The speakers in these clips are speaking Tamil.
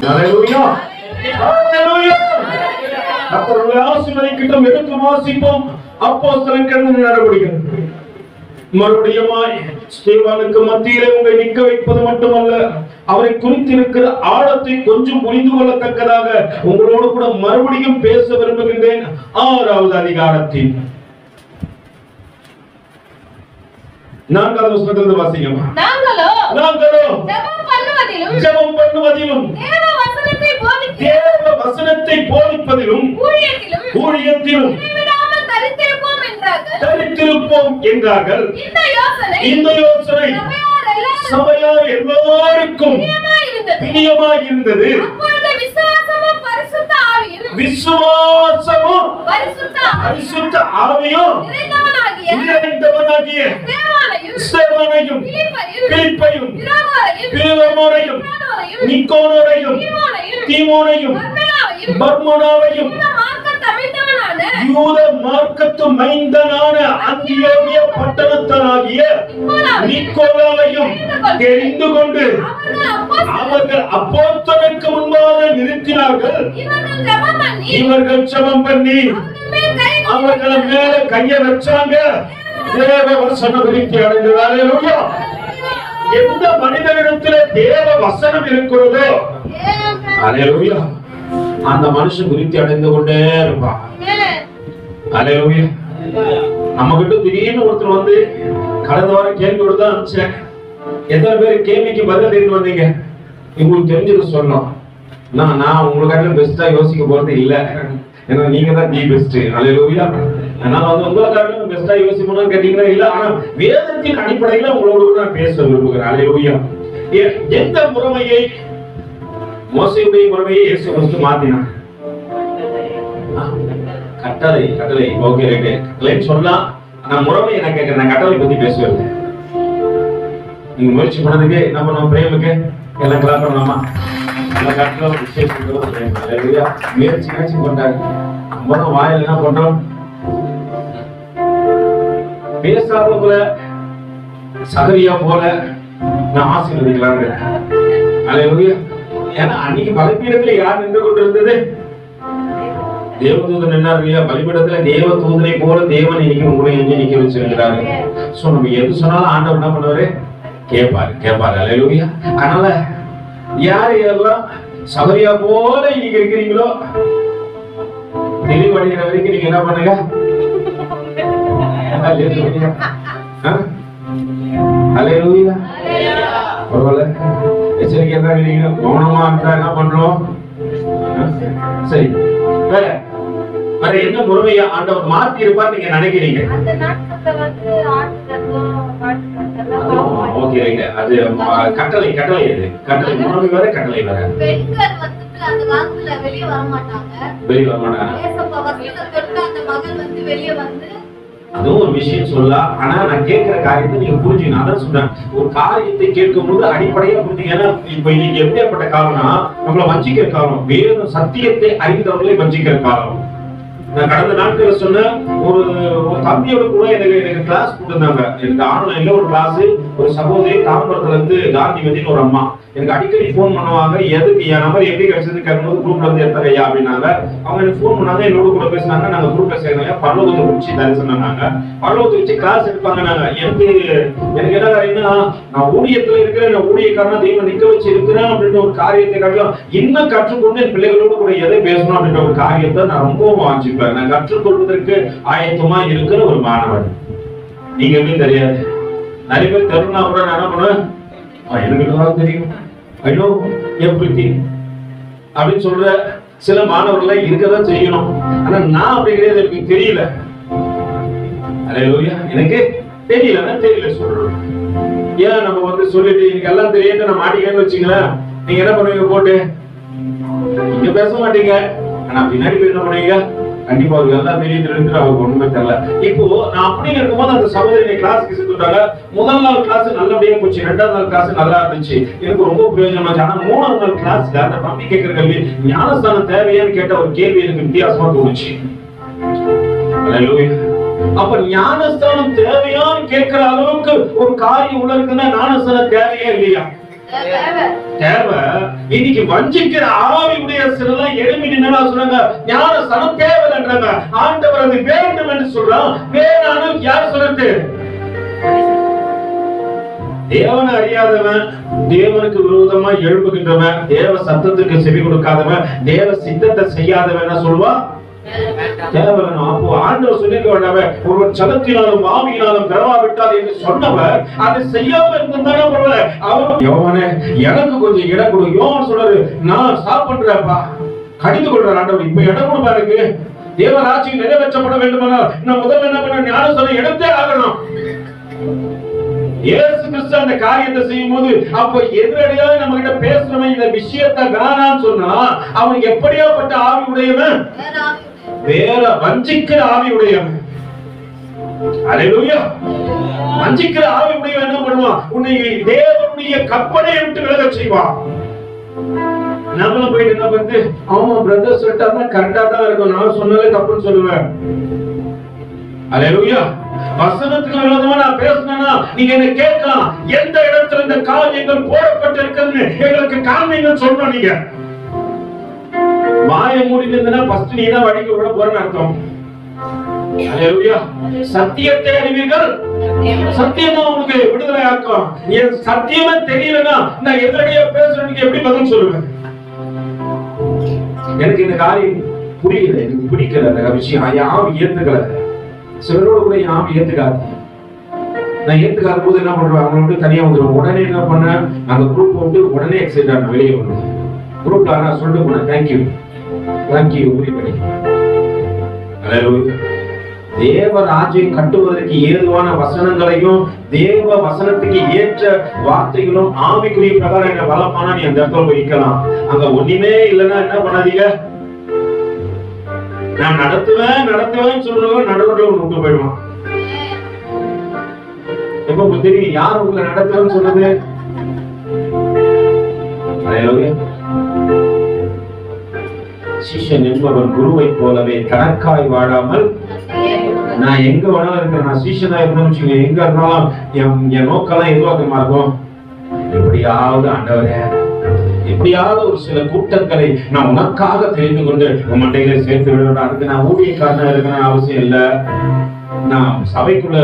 ஹல்லேலூயா ஹல்லேலூயா. கர்த்தருடைய ஆசீர்வாதம் எடுத்து வாசிப்போம். அப்போஸ்தலர்கள் நடவடிக்கைகள். மறுபடியுமாய் ஸ்தேவானுக்கு மத்தியிலே உங்களை நிற்க வைப்பது மட்டுமல்ல, அவரை குறித்திருக்கிற ஆழத்தை கொஞ்சம் புரிந்து கொள்ளத்தக்கதாக உங்களோடு கூட மறுபடியும் பேச விரும்புகின்றேன். 6வது அதிகாரத்தில் 4வது வசனத்திலிருந்து வாசிங்க. நாங்களோ ஜெபம் பண்ணுவதிலும் தேவ வசனத்தை போதிப்பதிலும் ஊழியத்திலும் தரித்திருப்போம் என்றார்கள். இந்த யோசனை சபையார் எல்லோருக்கும் பிரியமாய் இருந்தது. விசுவாசமும் பரிசுத்த ஆவியும் நிறைந்தவனாகிய ஸ்தேவானையும் பிலிப்பையும் பிரோகோரையும் நிக்கோனோரையும் தீமோனையும் பர்மோனாவையும் யூத மார்க்கத்து மைந்தனான அந்தியோகிய பட்டணத்தாகிய நிக்கோலாவையும் தெரிந்து கொண்டு அவர்கள் அப்போஸ்தலருக்கு முன்பாக நிறுத்தினார்கள். இவர்கள் ஜெபம் பண்ணி அவர்கள் மேல கையை வச்சாங்க. தேவ வசனம் விருத்தி அடைந்தது. ஹல்லேலூயா. எந்த மனிதனிடத்தில் தேவ வசனம் இருக்கிறதோ ஹல்லேலூயா, அந்த மனுஷன் விருத்தி அடைந்து கொண்டே இருப்பான். ஹல்லேலூயா. நம்ம கிட்ட திடீர்னு ஒருத்தர் வந்து கடந்த வாரம் கேள்வியோடு தான் அனுப்பிச்சேன். எத்தனை பேர் கேள்விக்கு பதில் தெரிந்து வந்தீங்க? உங்களுக்கு தெரிஞ்சது சொல்லணும். நான் உங்களுக்காக பெஸ்டா யோசிக்க போறது இல்லை. ஏன்னா நீங்க தான் தி பெஸ்ட். ஹல்லேலூயா. நான் வந்து உங்களுக்காக பெஸ்டா யோசிக்கணும்னு கேட்டீங்கன்னா இல்ல, ஆனா வேதத்தின் அடிப்படையில உங்களோட நான் பேச விரும்புகிறேன். ஹல்லேலூயா. எந்த முறைமையை மோசேயுடைய முறைமையை இயேசு கிறிஸ்து மாத்தினார்? கட்டளை. Okay right. கட்டளை சொல்லலாம். நான் முறைமை என்ன கேட்கிறேன், நான் கட்டளை பத்தி பேசுவேன். நீங்க முயற்சி பண்ணதுக்கு என்ன பண்ணுவோம்? பிரேமுக்கு எல்லாம் கிளாப் பண்ணலாமா? எல்லாம் கட்டளை விசேஷம் பிரேம். ஹல்லேலூயா. முயற்சி பண்றாங்க. நம்ம தான் வாயில என்ன பண்றோம்? பேசாத போல சகரியா போல நான் ஆசீர்வதிக்கலாங்க. ஹல்லேலூயா. ஏன்னா அன்னைக்கு பலிபீடத்துல யார் நின்று கொண்டிருந்தது? தேவதூதன் நின்றார். பலிபீடத்துல தேவ தூதனை போல தேவன் இன்னைக்கு உங்களை எஞ்சி நிக்க வச்சிருக்கிறாரு. சோ நம்ம எது சொன்னாலும் ஆண்டவர் என்ன பண்ணுவாரு? கேட்பாரு. ஹல்லேலூயா. அதனால யார் எல்லாம் சகரியா போல இன்னைக்கு இருக்கிறீங்களோ தெளிவடைகிற வரைக்கும் நீங்க என்ன பண்ணுங்க? ஹல்லேலூயா. பரவாயில்ல, எச்சரிக்கையா தான் இருக்கீங்க. கவனமா இருந்தா என்ன பண்றோம்? சரி, வேற என்ன முறைமையா ஆண்டவர் மாத்தி இருப்பார் நீங்க நினைக்கிறீங்க? Okay right. அது கட்டளை. அது கட்டளை முறைமை வேற, கட்டளை வேற. வெளிய வர மாட்டாங்க. அதுவும் ஒரு விஷயம் சொல்லலாம். ஆனா நான் கேட்கிற காரியத்தை நீங்க புரிஞ்சுக்கணும். அதான் சொல்றேன், ஒரு காரியத்தை கேட்கும் போது அடிப்படையா புரிஞ்சுங்கன்னா, இப்ப இன்னைக்கு எப்படிப்பட்ட காலம்னா நம்மள வஞ்சிக்கிற காலம். வேறு சத்தியத்தை அறிந்தவர்களை வஞ்சிக்கிற காலம். நான் கடந்த நாட்களை சொன்ன ஒரு தம்பியோட கூட எனக்கு கிளாஸ் கொடுத்தாங்க. எனக்கு ஆன்லைன்ல ஒரு கிளாஸ். ஒரு சகோதரி தாம்பரத்துல இருந்து காந்திமதினு ஒரு அம்மா எனக்கு அடிக்கடி போன் பண்ணுவாங்க. எதுக்கு என் நம்பர் எப்படி கிடைச்சது கேட்கும்போது குரூப்ல இருந்து எடுத்தாங்க அப்படின்னாங்க. அவங்க எனக்கு போன் பண்ணாங்க, என்னோட கூட பேசினாங்க. நாங்க குரூப்ல சேர்ந்தாங்க. பரலோகத்தை குறிச்சு தரிசனாங்க. பரலோகத்தை வச்சு கிளாஸ் எடுப்பாங்க. நாங்க எனக்கு என்ன காரியம்னா, நான் ஊழியத்துல இருக்கிறேன், நான் ஊழியக்காரனா தெய்வம் நிக்க வச்சு இருக்கிறேன் அப்படின்ற ஒரு காரியத்தை காட்டிலும் இன்னும் கற்றுக்கொண்டு என் பிள்ளைகளோடு கூட எதை பேசணும் அப்படின்ற ஒரு காரியத்தை நான் ரொம்பவும் வாஞ்சிப்பேன். நான் கற்றுக்கொள்வதற்கு ஆயத்தமா இருக்கிற ஒரு மாணவன். நீங்க எப்படி தெரியாது? நிறைய பேர் தருணா கூட நான் என்ன பண்ணுவேன், எனக்கு தெரியும், ஐ நோ எவ்ரிதிங் அப்படின்னு சொல்ற சில மாணவர்கள் இருக்கதான் செய்யணும். ஆனா நான் அப்படி கிடையாது, எனக்கு தெரியல. ஹல்லேலூயா. எனக்கு தெரியல சொல்றேன். ஏன் நம்ம வந்து சொல்லிட்டு எனக்கு எல்லாம் தெரியும் நான் மாட்டிக்கிறேன்னு வச்சுங்களேன், நீங்க என்ன பண்ணுவீங்க? போட்டு நீங்க பேச மாட்டீங்க. ஆனா பின்னாடி போய் என்ன பண்ணுவீங்க? கண்டிப்பா அவருக்கு எல்லாம் தெரியுது, அவருக்கு ஒண்ணுமே தெரியல. இப்போ நான் அப்படி இருக்கும்போது அந்த சகோதரி கிளாஸுக்கு சேர்த்துட்டாங்க. முதல் நாள் கிளாஸ் நல்லபடியா போச்சு. 2வது நாள் கிளாஸ் நல்லா இருந்துச்சு. எனக்கு ரொம்ப பிரயோஜனமா இருந்துச்சு. ஆனா 3வது நாள் கிளாஸ்ல அந்த தம்பி கேட்கிற கேள்வி, ஞானஸ்தானம் தேவையான்னு கேட்ட ஒரு கேள்வி எனக்கு வித்தியாசமா தோணுச்சு. அப்ப ஞானஸ்தானம் தேவையான்னு கேட்கிற அளவுக்கு ஒரு காரியம் உள்ள இருக்குன்னா ஞானஸ்தானம் தேவையா இல்லையா? தேவை. இன்னைக்கு வஞ்சிக்கிற ஆவியுடைய சிலர் எழுப்பி நின்னா சொன்னாங்க, ஞான சனம் தேவைன்றாங்க. ஆண்டவர் அது வேண்டும் என்று சொல்றான். வேணாலும் யார் சொல்றது? தேவனை அறியாதவன், தேவனுக்கு விரோதமா எழுப்புகின்றவன், தேவ சத்தத்துக்கு செவி கொடுக்காதவன், தேவ சித்தத்தை செய்யாதவன் சொல்லுவான் தேவன். அப்போ ஆண்டவர் சொல்லிக்க வேண்டாம, ஒருவன் சலத்தினாலும் ஆவியினாலும் பெறவாவிட்டார் என்று சொன்னவர் அதை செய்யாம இருந்தானே பரவாயில்ல. அவன் யோவானே எனக்கு கொஞ்சம் இடம் கொடு. யோவான் சொல்றாரு, நான் சாப்பிடுறப்பா கடிந்து கொள்றார் ஆண்டவர். இப்ப இடம் கொடுப்பா இருக்கு. தேவராட்சியம் நிறைவேற்றப்பட வேண்டுமானால் நான் முதல்ல என்ன பண்ண? ஞானம் சொல்ல இடத்தே ஆகணும். இயேசு கிறிஸ்து அந்த காரியத்தை செய்யும் போது அப்ப எதிரடியாக நம்ம கிட்ட பேசுறவன் இந்த விஷயத்தை வேணான்னு சொன்னா அவன் எப்படியாப்பட்ட ஆவி உடையவன்? வேற வஞ்சிக்கிற ஆவி உடையவன். அல்லேலூயா. வஞ்சிக்கிற ஆவி உடையவன் என்ன பண்ணுவான்? உன்னை தேவனுடைய கற்பனையை விட்டு விலக செய்வான். நம்மளும் போயிட்டு என்ன பண்ணுது? ஆமா பிரதர் சொல்லிட்டா கரெக்டா தான் இருக்கும், நான் சொன்னாலே தப்புன்னு சொல்லுவேன். அல்லேலூயா. வசனத்துக்கு விரோதமா நான் பேசினா நீங்க என்ன கேட்கலாம், எந்த இடத்துல இந்த காரியங்கள் போடப்பட்டு இருக்குன்னு எங்களுக்கு காரணங்கள் சொல்றோம். நீங்க வாயை மூடிட்டு இருந்தா ஃபர்ஸ்ட் நீ தான் வடிக்க விட போறன்னு அர்த்தம். அல்லேலூயா. சத்தியத்தை அறிவீர்கள், சத்தியம் தான் உங்களுக்கு விடுதலை ஆக்கும். என் சத்தியமே தெரியலன்னா நான் எதிரடியா பேசுறதுக்கு எப்படி பதில் சொல்லுவேன்? எனக்கு இந்த காரியம் புரியல, எனக்கு பிடிக்கல, அந்த விஷயம் யாரும் ஏத்துக்கல. சிலரோட கூட யாரும் ஏத்துக்காது. நான் ஏத்துக்காத போது என்ன பண்றேன்? அவங்க வந்து தனியா வந்துடும். உடனே என்ன பண்ண, அந்த குரூப் வந்து உடனே எக்ஸைட் ஆன வெளியே வந்து குரூப்ல நான் சொல்லிட்டு போனேன், தேங்க்யூ தேங்க்யூ உரிப்படி. தேவ ராஜ்யம் கட்டுவதற்கு ஏதுவான வசனங்களையும் தேவ வசனத்துக்கு ஏற்ற வார்த்தைகளும் ஆவிக்குரிய பிரகாரம் என்ன வளமானா நீ அந்த இடத்துல போய் நிக்கலாம். அங்க ஒண்ணுமே இல்லைன்னா என்ன பண்ணாதீங்க. நான் நடத்துவேன் சொல்றவங்க நடுவில் விட்டு போயிடுவான். எப்ப உங்களுக்கு தெரியும் யார் உங்களை நடத்துவேன்னு சொல்றது? சிஷ்யன் என்பவன் குருவை போலவே தனக்காய் வாழாமல், நான் எங்க வேணாலும் இருக்கிறேன், நான் சிஷ்யனா இருந்தேன்னு எங்க இருந்தாலும் என் நோக்கெல்லாம் எதுவாக்கமா இருக்கும். எப்படியாவது ஆண்டவரே, எப்படியாவது ஒரு சில கூட்டங்களை நான் உனக்காக தெரிந்து கொண்டு மண்டையில சேர்த்து விடுறேன். அதுக்கு நான் ஊழியக்காரனா இருக்கணும் அவசியம் இல்ல. நான் சபைக்குள்ள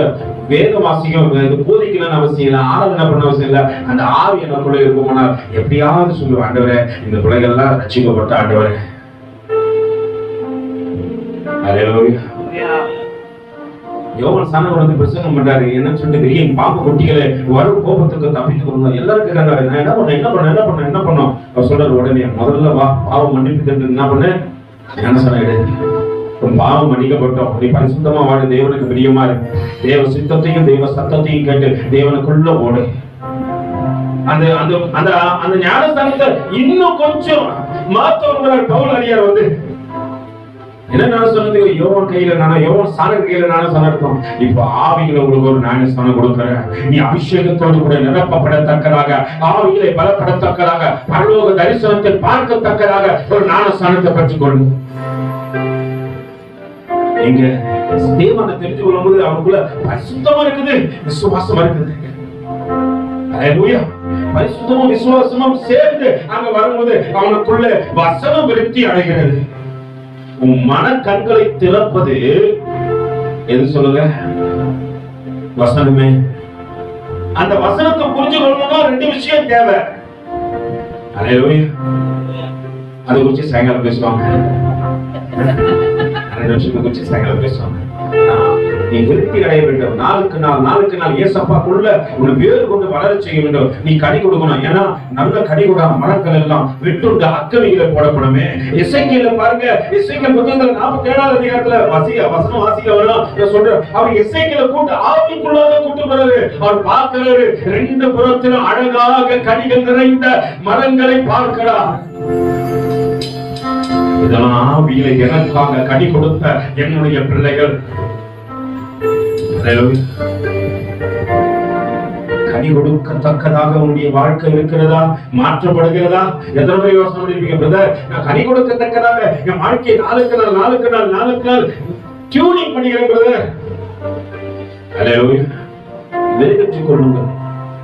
வேத வாசியம் போதிக்கணும்னு அவசியம் இல்லை, ஆராதனை பண்ண அவசியம் இல்லை. அந்த ஆவி எனக்குள்ள இருக்குமானா எப்படியாவது சொல்லுவேன், ஆண்டவரே இந்த பிள்ளைகள் எல்லாம் ரட்சிக்கப்பட்ட ஆண்டவரே. யோவான் சாணவர் வந்து பிரசங்கம் பண்றாரு. என்ன சொல்லிட்டு பெரிய பாம்பு குட்டிகளை வரும் கோபத்துக்கு தப்பித்து கொண்டு எல்லாரும் கேட்காங்க, நான் என்ன பண்ணோம் அவர் சொல்றாரு. உடனே முதல்ல வா, பாவம் மன்னிப்பு என்ன பண்ண ஞானஸ்நானம் கிடையாது. பாவம் மன்னிக்கப்பட்டோம், நீ பரிசுத்தமா வாடு, தேவனுக்கு பிரியமா இருக்கு, தேவ சித்தத்தையும் தேவ சத்தத்தையும் கேட்டு தேவனுக்குள்ள ஓடு. அந்த அந்த அந்த அந்த ஞானஸ்தானத்தை இன்னும் கொஞ்சம் மாத்தவர்கள் பவுல் அடியார் வந்து என்ன நான் சொன்னது, யோவான் கையில நானும் யோவான் சாணர் கையில நானும் சொன்னோம். இப்ப ஆவிகளை உங்களுக்கு ஒரு ஞானஸ்தானம் கொடுக்கிறேன். நீ அபிஷேகத்தோடு கூட நிரப்பப்படத்தக்கதாக, ஆவிகளை பலப்படத்தக்கதாக, பரலோக தரிசனத்தை பார்க்கத்தக்கதாக ஒரு ஞானஸ்தானத்தை பெற்றுக்கொள்ளு. எங்க தேவனை தெரிஞ்சு கொள்ளும்போது அவனுக்குள்ள பரிசுத்தமா இருக்குது, விசுவாசமா இருக்குது. பரிசுத்தமும் விசுவாசமும் சேர்ந்து அங்க வரும்போது அவனுக்குள்ள வசனம் விருத்தி அடைகிறது. உன் மன கண்களை திறப்பது எது சொல்லுங்க? வசனமே. அந்த வசனத்தை புரிஞ்சு கொள்ளணும்னா ரெண்டு விஷயம் தேவை. அல்லேலூயா. அதை குறிச்சு சாயங்காலம் பேசுவாங்க. 2 வருஷத்துக்கு குறிச்சு சாயங்காலம் பேசுவாங்க. நீ விருத்தி அடைய வேண்டும். நாளுக்கு நாள் ஏசப்பாக்குள்ள உன்னை வேறு கொண்டு வளர செய்ய வேண்டும். நீ கனி கொடுக்கணும். ஏன்னா நல்ல கனி கொடுக்காம மரங்கள் எல்லாம் விட்டுண்டு அக்கவிகளை போடப்படுமே. எசேக்கியேல பாருங்க, எசேக்கியேல் புத்தகத்துல 47வது அதிகாரத்துல வசனம் வாசிக்க வேணும் சொல்ற. அவர் எசேக்கியேல கூட்டு ஆவிக்குள்ளாக கூட்டு போறாரு. அவர் பார்க்கிறாரு, 2 புறத்திலும் அழகாக கனிகள் நிறைந்த மரங்களை பார்க்கிறார். இதெல்லாம் ஆவியில எனக்காக கனி கொடுத்த என்னுடைய பிள்ளைகள். கனி கொடுக்கத்தக்கதாக உன்னுடைய வாழ்க்கை இருக்கிறதா? மாற்றப்படுகிறதா? எத்தனை பேர் யோசனை பண்ணிருப்பீங்க, பிரதர் நான் கனி கொடுக்கத்தக்கதாக என் வாழ்க்கையை நாளுக்கு நாள் டியூனிங் பண்ணிக்கிறேன் பிரதர். வெற்றி கொள்ளுங்கள்.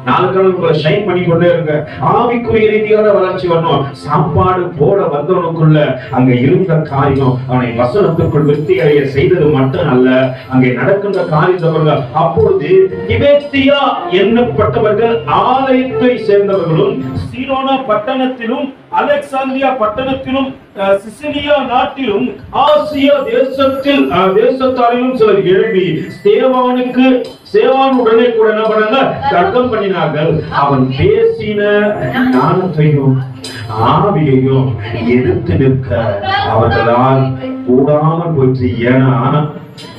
நாளுக்கு உங்களை ஷைன் பண்ணி கொண்டே இருங்க. ஆவிக்குரிய ரீதியான வளர்ச்சி வரணும். சாப்பாடு போட வந்தவனுக்குள்ள அங்க இருந்த காரியம் அவனை வசனத்திற்குள் விருத்தி அடைய செய்தது மட்டும் அல்ல, அங்கே நடக்கின்ற காரியத்தை அப்பொழுது திபேத்தியா என்னப்பட்டவர்கள் ஆலயத்தை சேர்ந்தவர்களும் சீரோனா பட்டணத்திலும் அலெக்சாந்திரியா பட்டணத்திலும் சிசிலியா நாட்டிலும் ஆசியா தேசத்தாரிலும் சிலர் எழுப்பி சேவானுடனே கூட என்ன பண்ணாங்க, தர்க்கம் பண்ணினார்கள். அவன் பேசின ஞானத்தையும் ஆவியையும் எதிர்த்து நிற்க அவர்களால் கூடாமல் போயிற்று. ஏன்னா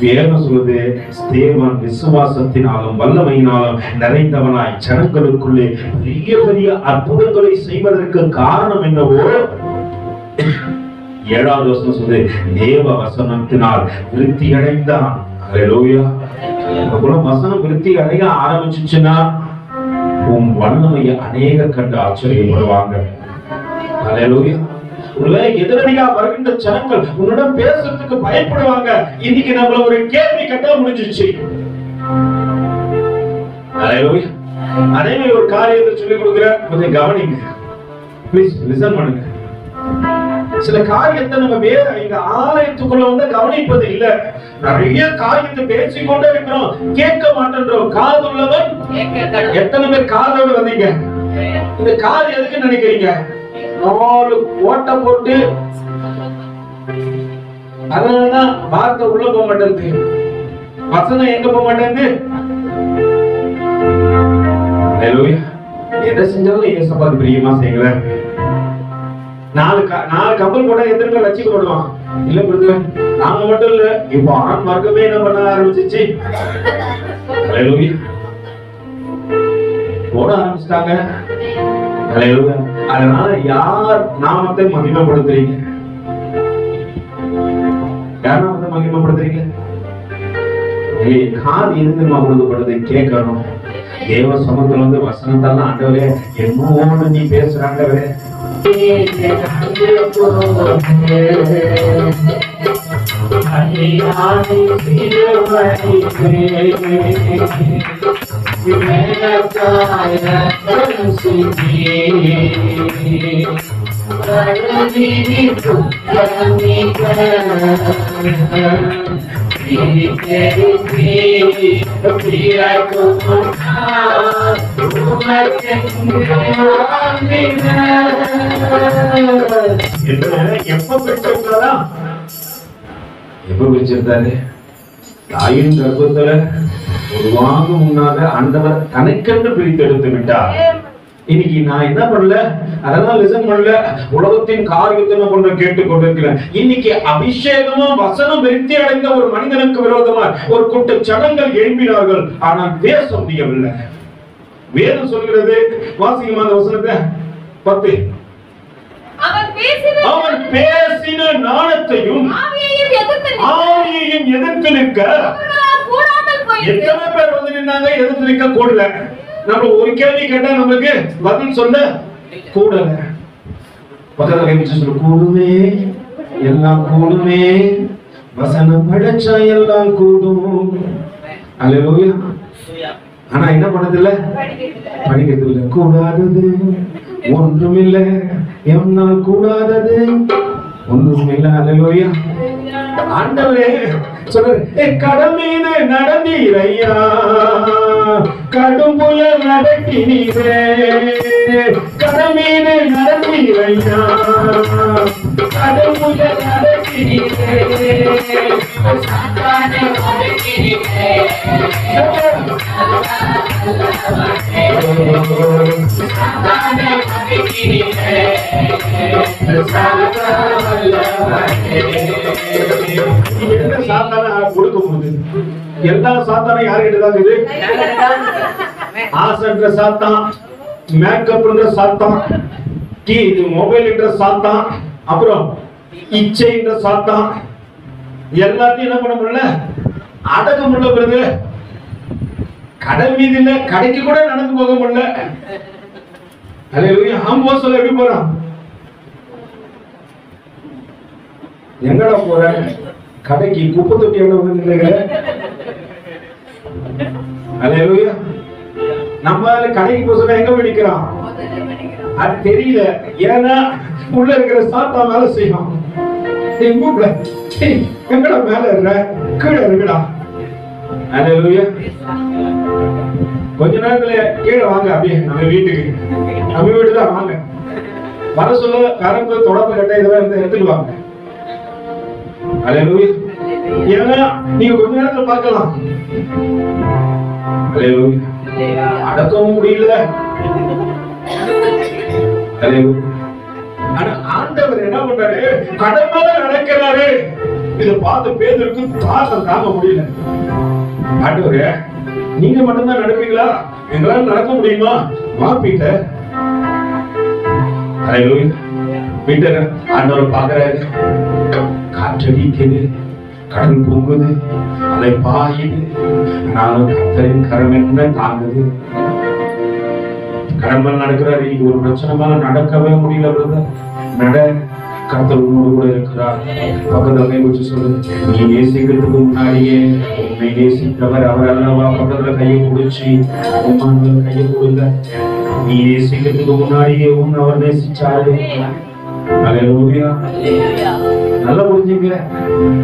வேதம் சொல்லுது, ஸ்தேவான் விசுவாசத்தினாலும் வல்லமையினாலும் நிறைந்தவனாய் ஜனங்களுக்குள்ளே பெரிய பெரிய அற்புதங்களை செய்வதற்கு காரணம் என்னவோ 7வது வசனம் சொல்லுது, தேவ வசனத்தினால் விருத்தி அடைந்தான். அல்லேலூயா. வசனம் விருத்தி அடைய ஆரம்பிச்சுச்சுன்னா உன் வல்லமையை அநேக கண்டு ஆச்சரியப்படுவாங்க. அல்லேலூயா. ஒருவேளை எதிரடியா வருகின்ற ஜனங்கள் உன்னிடம் பேசுறதுக்கு பயப்படுவாங்க. இன்னைக்கு நம்மள ஒரு கேள்வி கேட்டா முடிஞ்சிச்சு. அதே மாதிரி ஒரு காரியத்தை சொல்லிக் கொடுக்கிறேன், கொஞ்சம் கவனிங்க, ப்ளீஸ் லிசன் பண்ணுங்க. சில காரியத்தை நம்ம வேற இந்த ஆலயத்துக்குள்ள வந்து கவனிப்பது இல்ல. நிறைய காரியத்தை பேசிக்கொண்டே இருக்கிறோம், கேட்க மாட்டேன்றோம். காது உள்ளவன் எத்தனை பேர் காதோடு வந்தீங்க? இந்த காது எதுக்கு நினைக்கிறீங்க? 4 ஓட்ட போட்டு அதனாலதான் வார்த்தை உள்ள போக மாட்டேங்குது, வசனம் எங்க போக மாட்டேங்குது. எதை செஞ்சாலும் ஏசப்பாக்கு பிரியமா செய்யல. 4 கப்பல் போட்டா எத்தனை ரசிக்கப்படுவான் இல்ல புரியுது? நாங்க மட்டும் இல்ல, இப்போ ஆண் மார்க்கமே என்ன பண்ண ஆரம்பிச்சிச்சு, போட ஆரம்பிச்சிட்டாங்க. அதனால யார் நாமத்தை மகிமைப்படுத்துறீங்க? யார் நாமத்தை மகிமைப்படுத்துறீங்க? காது எதுக்கு கொடுக்கப்படுது? கேட்கணும். தேவ சமூகத்துல வந்து வசனத்தால ஆண்டவரே என்னோடு நீ பேசுறாண்டவரே, எப்ப பிரிச்சிருந்தாரு? தாயின் கர்ப்பத்துல உருவாக முன்னாக ஆண்டவர் தனக்கென்று பிரித்தெடுத்து விட்டார். இன்னைக்கு நான் என்ன பண்ணல, அதெல்லாம் லிசன் பண்ணல, உலகத்தின் காரியத்தை கொண்டு கேட்டுக் கொண்டிருக்கிறேன். இன்னைக்கு அபிஷேகமும் வசனம் விருத்தி அடைந்த ஒரு மனிதனுக்கு விரோதமா ஒரு கூட்ட ஜனங்கள் எழுப்பினார்கள், ஆனால் பேச முடியவில்லை. வேதம் சொல்கிறது, வாசிக்குமா அந்த வசனத்தை 10. அவன் பேசின ஞானத்தையும் ஆவியையும் எதிர்த்து நிற்க எத்தனை பேர் வந்து நின்னாங்க? எதிர்த்து நிற்க கூடல. நம்ம ஒரு கேள்வி கேட்டா நமக்கு பதில் சொல்ல கூடல. கூடுமே, எல்லாம் கூடுமே, வசனம் படிச்சா எல்லாம் கூடும். அல்லேலூயா. ஆனா என்ன பண்ணதில்ல, படிக்கிறது இல்ல. கூடாதது ஒன்றுமில்லை, என்னால் கூடாதது ஒன்றுமில்லை. அல்லேலூயா. ஆண்டவரே சொல்ற, கடமீது நடந்தீரையா, கடும் புயல் நடத்தினீரே, கடமீது நடந்தீரையா, கடும் புயல் நடத்தினீரே, எல்லா சாத்தானும் யாருக்கிட்ட தான் இருக்குது? ஆசைன்ற சாத்தான், மேக்கப்ன்ற சாத்தான், மொபைல்ன்ற சாத்தான், அப்புறம் இச்சைன்ற சாத்தான். எல்லாத்தையும் என்ன பண்ண முடியல, அடக்க முடியல. பிறகு கடல் மீது இல்ல, கடைக்கு கூட நடந்து போக முடியல. அல்லேலூயா. சொல்ல எப்படி போறான்? எங்கடா போற? கடைக்கு குப்பை தொட்டி எவ்வளவு? அல்லேலூயா. நம்ம கடைக்கு போக எங்க வெடிக்கிறான் அது தெரியல. ஏன்னா உள்ள இருக்கிற சாத்தா மேல செய்யும். எங்கடா மேல இருக்க, கீழே இருக்குடா. அல்லேலூயா. கொஞ்ச நேரத்துல கீழே வாங்க, அப்படியே நம்ம வீட்டுக்கு, நம்ம வீட்டு தான் வாங்க. வர சொல்ல கரம்பு தொடப்பு கட்டை இதெல்லாம் இருந்து எடுத்துட்டு வாங்க. அல்லேலூயா. ஏன்னா நீங்க கொஞ்ச நேரத்துல பார்க்கலாம். அல்லேலூயா. அடக்கவும் முடியல. அல்லேலூயா. ஆனா ஆண்டவர் என்ன பண்றாரு, கடமையில நடக்கிறாரு. இத பார்த்து பேதுருக்கு தாகம் தாங்க முடியல. ஆண்டவரே, நீங்க மட்டும்தான் நடப்பீங்களா, எங்களால நடக்க முடியுமா? வா பீட்டர். அல்லேலூயா. பீட்டர் ஆண்டவர் பாக்குறாரு. காற்றடிக்குது, கடல் பொங்குது, அலை பாயுது, நானும் கர்த்தரின் கரம் என்ன தாங்குது. கடம்பல் நடக்கிறார். இன்னைக்கு ஒரு பிரச்சனை மேல நடக்கவே முடியல. நட, கர்த்தர் உன்னோடு கூட இருக்கிறார். பக்கத்துல வச்சு சொல்லு, நீ நேசிக்கிறதுக்கு முன்னாடியே உன்னை நேசித்தவர் அவர் அல்லவா. பக்கத்துல கையை பிடிச்சி உன் கையை கொடுங்க. நீ நேசிக்கிறதுக்கு முன்னாடியே உன் அவர் நேசிச்சாரு. அல்லேலூயா. நல்லா புரிஞ்சுங்க.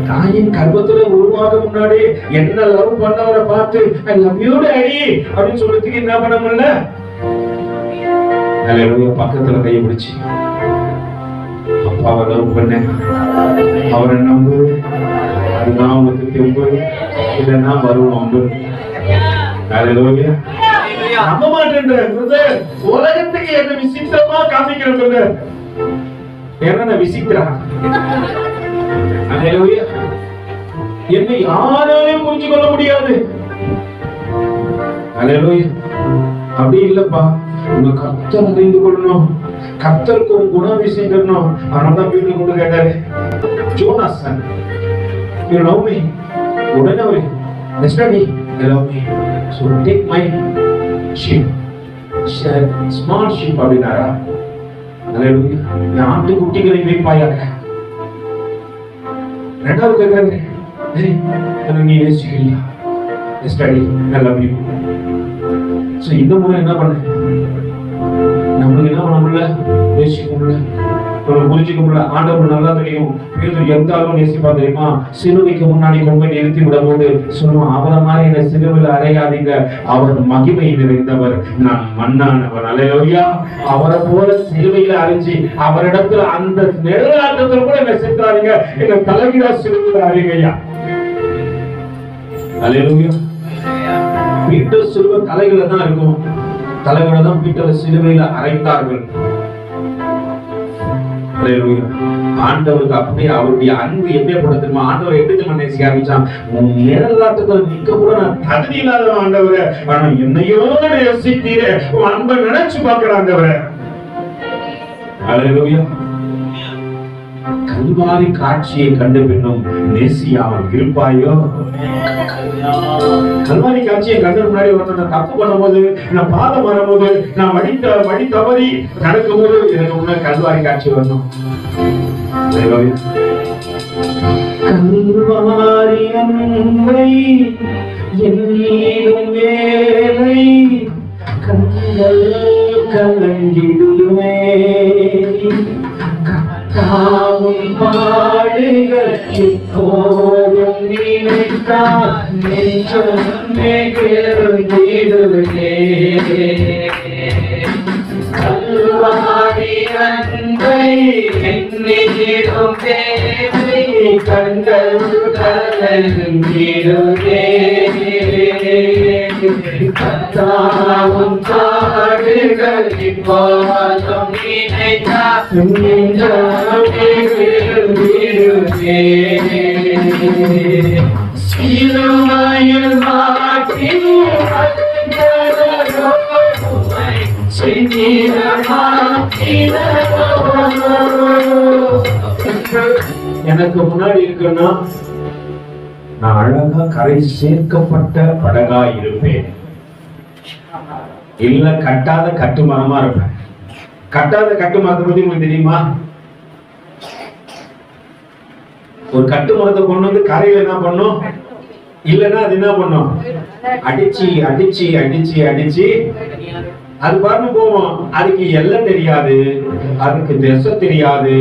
தாயின் கர்ப்பத்துல உருவாக முன்னாடி என்ன லவ் பண்ணவரை பார்த்து ஐ லவ் யூ டாடி அப்படின்னு சொல்றதுக்கு என்ன பண்ண முடியல. அல்லேலூயா. பக்கத்துல கையை பிடிச்சி அப்பாவை லவ் பண்ண, அவரை நம்பு, அதுதான் உங்களுக்கு தெம்பு, இல்லைன்னா வரும் அம்பு. அல்லேலூயா. நம்ப மாட்டேன் உலகத்துக்கு என்ன விசித்திரமா காமிக்கிறேன். என்ன விசித்திரா? அல்லேலூயா. என்னை யாராலையும் புரிஞ்சு கொள்ள முடியாது. அல்லேலூயா. அப்படி இல்லப்பா, உங்க கர்த்தர் அறிந்து கொள்ளணும், கர்த்தருக்கு ஒரு குணாதிசயம் இருக்கணும். அதனாலதான் வீட்டுல கொண்டு கேட்டாரு, ஜோனாசன் you love me. உடனே அவரு yesterday you love me, so take my sheep, small sheep அப்படின்னாரா. அல்லேலூயா. என் ஆட்டு குட்டிகளை மேய்ப்பாயாக. ரெண்டாவது கேட்கிறாரு, நீ நேசிக்கிறியா? yesterday I love you. So இந்த முறை என்ன பண்ண, நம்மளுக்கு என்ன பண்ண முடியல, நேசிக்க முடியல, நம்ம புரிஞ்சுக்க முடியல. ஆண்டவர் நல்லா தெரியும். பேதுரு எந்த அளவு நேசிப்பா தெரியுமா? சிலுவைக்கு முன்னாடி கொண்டு நிறுத்தி விடும் போது சொல்லுவான், அவரை மாதிரி என்ன சிலுவையில் அறையாதீங்க, அவர் மகிமை நிறைந்தவர், நான் மண்ணானவர். அல்லேலூயா. அவரை போல சிலுவையில அரைஞ்சி அவரிடத்துல அந்த நிழலாட்டத்துல கூட என்ன செஞ்சாதீங்க, என்ன தலைகீழா சிலுவையில் அறைங்கய்யா. அல்லேலூயா. பீட்டர் சிலுவை தலைகளை தான் இருக்கும். தலைகளை தான் பீட்டர் சிலுவையில அரைத்தார்கள். அல்லேலூயா. ஆண்டவருக்கு அப்படியே அவருடைய அன்பு எப்படிப்பட்ட தெரியுமா? ஆண்டவர் எப்படி தெரியுமா நேசிக்க ஆரம்பிச்சான்? உன் நிழலாட்டத்தில் நிக்க கூட நான் தகுதி இல்லாத ஆண்டவரே, ஆனா என்னையோ நேசித்தீரே, உன் அன்பை நினைச்சு பார்க்கிற ஆண்டவரே. அல்லேலூயா. கல்வாரி காட்சியை கண்டு பின்னும் நேசியாமல் இருப்பாயோ? கல்வாரி காட்சியை கண்டு முன்னாடி நான் தப்பு பண்ணும்போது, நான் பாதம் வரும்போது, நான் வழி தவறி நடக்கும் போது எனக்கு முன்னாடி கல்வாரி காட்சி வரணும். கல்வாரி அன்பை எண்ணிடும் வேளை கண்கள் கலங்கிடுமே, தாவும் பாடுகள் இப்போதும் நினைத்தால் நெஞ்சம் நெகிழ்ந்திடுவே. கல்வாரி அன்பை எண்ணிடும் வேளை கண்கள் கலங்கிடுவே, தாவும் பாடுகள் இப்போதும் நினைத்தால் நெஞ்சம் நெகிழ்ந்திடுவே. சிலுவையில் மாட்டின் எனக்கு முன்னாடி இருக்குன்னா நான் அழகா கரை சேர்க்கப்பட்ட படகா இருப்பேன், இல்ல கட்டாத கட்டுமரமா இருப்பேன். கட்டாத கட்டுமரத்தை பத்தி உங்களுக்கு தெரியுமா? ஒரு கட்டுமரத்தை கொண்டு வந்து கரையில என்ன பண்ணும்? இல்லைன்னா அது என்ன பண்ணும்? அடிச்சு அடிச்சு அடிச்சு அடிச்சு அது பாட்டு போவோம். அதுக்கு எல்லாம் தெரியாது, அதுக்கு திசை தெரியாது,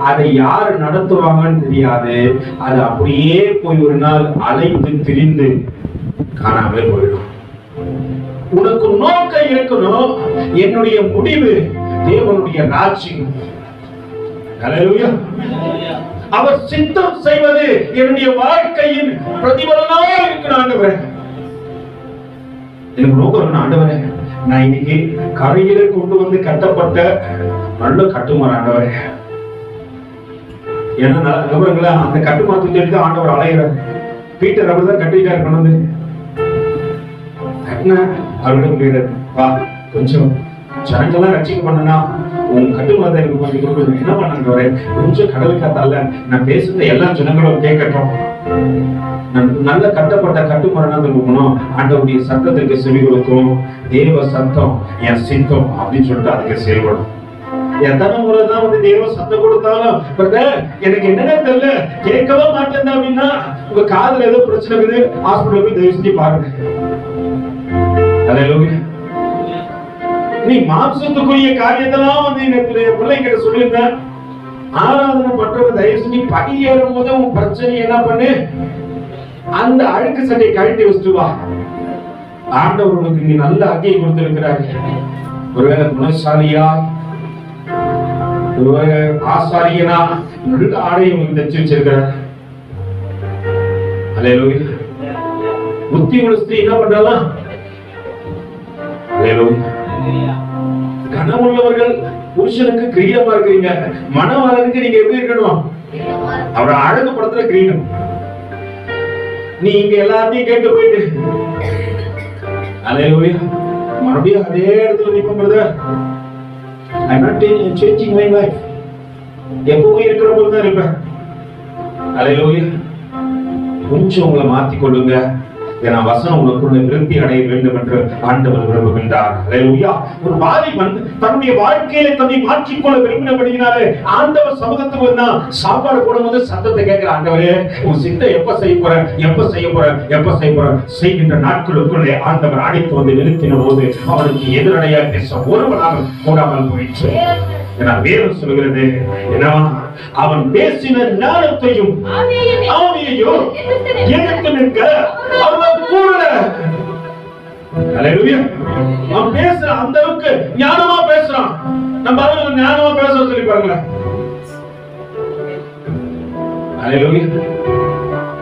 அதை யாரு நடத்துவாங்கன்னு தெரியாது. அது அப்படியே போய் ஒரு நாள் அலைந்து திரிந்து காணாமலே போயிடும். உனக்கு நோக்கம் இருக்கணும், என்னுடைய முடிவு தேவனுடைய ராஜ்யம். ஹல்லேலூயா. அவர் சித்தம் செய்வது என்னுடைய வாழ்க்கையின் பிரதிபலனாக இருக்கணும். ஆண்டவரே, எனக்கு நோக்கம் ஆண்டவரே, நான் இன்னைக்கு கரையில கொண்டு வந்து கட்டப்பட்ட நல்ல கட்டுமரம் ஆண்டவரே. ஏன்னா அந்த கட்டுமரத்தை தெரிஞ்சு ஆண்டவர் அலைகிறார். பீட்டர் அப்படிதான் கட்டிட்டார். கொண்டு வந்து அவரிடம் வா, கொஞ்சம் ஜனங்கள்லாம் ரட்சிக்க பண்ணனா உன் கட்டுமரத்தை எனக்கு கொஞ்சம் கொடுக்கணும். என்ன பண்ணாண்டவரே, கொஞ்சம் கடல் காத்தால நான் பேசுறத எல்லா ஜனங்களும் கேட்கட்டும். நல்ல கட்டப்பட்ட கட்டுமரம் இருக்கணும். ஆண்டவருடைய சத்தத்திற்கு செவி கொடுக்கும். தேவ சத்தம் என் சித்தம் அப்படின்னு சொல்லிட்டு அதுக்கு செயல்படும். எத்தனை முறைதான் வந்து தேவ சத்தம் கொடுத்தாலும் எனக்கு என்னன்னே தெரியல, கேட்கவே மாட்டேன் அப்படின்னா உங்க காதுல ஏதோ பிரச்சனை இருக்குது, ஹாஸ்பிட்டல் போய் தயவு செஞ்சு பாருங்க. ஹல்லேலூயா. நீ மாம்சத்துக்குரிய காரியத்தெல்லாம் வந்து என்னுடைய பிள்ளைங்கிட்ட சொல்லியிருந்தேன். ஆராதனை பண்றவங்க தயவு செஞ்சு படி ஏறும் போது உன் பிரச்சனை என்ன பண்ணு, அந்த அழுக்கு சட்டையை கழட்டி வச்சுட்டு வா. ஆண்டவர் உனக்கு இங்க நல்ல அங்கீ கொடுத்திருக்கிறாரு. ஒருவேளை குணசாலியா, ஒருவேளை ஆசாரியனா நல்ல ஆடையை உங்களுக்கு தைச்சு வச்சிருக்கிறார். ஹல்லேலூயா. புத்தி உள்ள ஸ்திரீ என்ன பண்றாலாம்? ஹல்லேலூயா. கனமுள்ளவர்கள் புருஷனுக்கு கிரீடமா இருக்கிறீங்க. மனவாளனுக்கு நீங்க எப்படி இருக்கணும்? அவரை அழகு படத்துல கிரீடம். நீ இங்க எல்லாத்தையும் கேட்டு போயிட்டு ஹல்லேலூயா மறுபடியும் அதே இடத்துல நிற்போம். Brother, I'm not changing my life. எப்பவும் இருக்கிற போது தான் இருப்பேன். ஹல்லேலூயா. கொஞ்சம் உங்களை மாத்திக் கொள்ளுங்க. ஏன்னா வசனம் உங்களுக்குள்ள விருத்தி அடைய வேண்டும் என்று ஆண்டவர் விரும்புகின்றார். ஹல்லேலூயா. ஒரு வாலிபன் தன்னுடைய வாழ்க்கையில தன்னை மாற்றிக்கொள்ள விரும்பினபடியினாலே ஆண்டவர் சமூகத்துக்கு வந்தா சாப்பாடு போடும்போது சத்தத்தை கேட்கிற, ஆண்டவரே உன் சித்தம் எப்ப செய்ய போற, எப்ப செய்ய போற, எப்ப செய்ய போற செய்கின்ற நாட்களுக்குள்ளே ஆண்டவர் அழைத்து வந்து நிறுத்தின போது அவனுக்கு எதிரடையா பேச ஒருவனாக கூடாமல் போயிற்று. ஏன்னா வேதம் சொல்கிறது என்னவா, அவன் பேசின ஞானத்தையும் ஆவியையும் எதிர்த்து நிற்க அவன் கூடல. ஹல்லேலூயா. அவன் பேசுற அந்த அளவுக்கு ஞானமா பேசுறான். நம்ம அவன் ஞானமா பேச சொல்லி பாருங்களேன். ஹல்லேலூயா.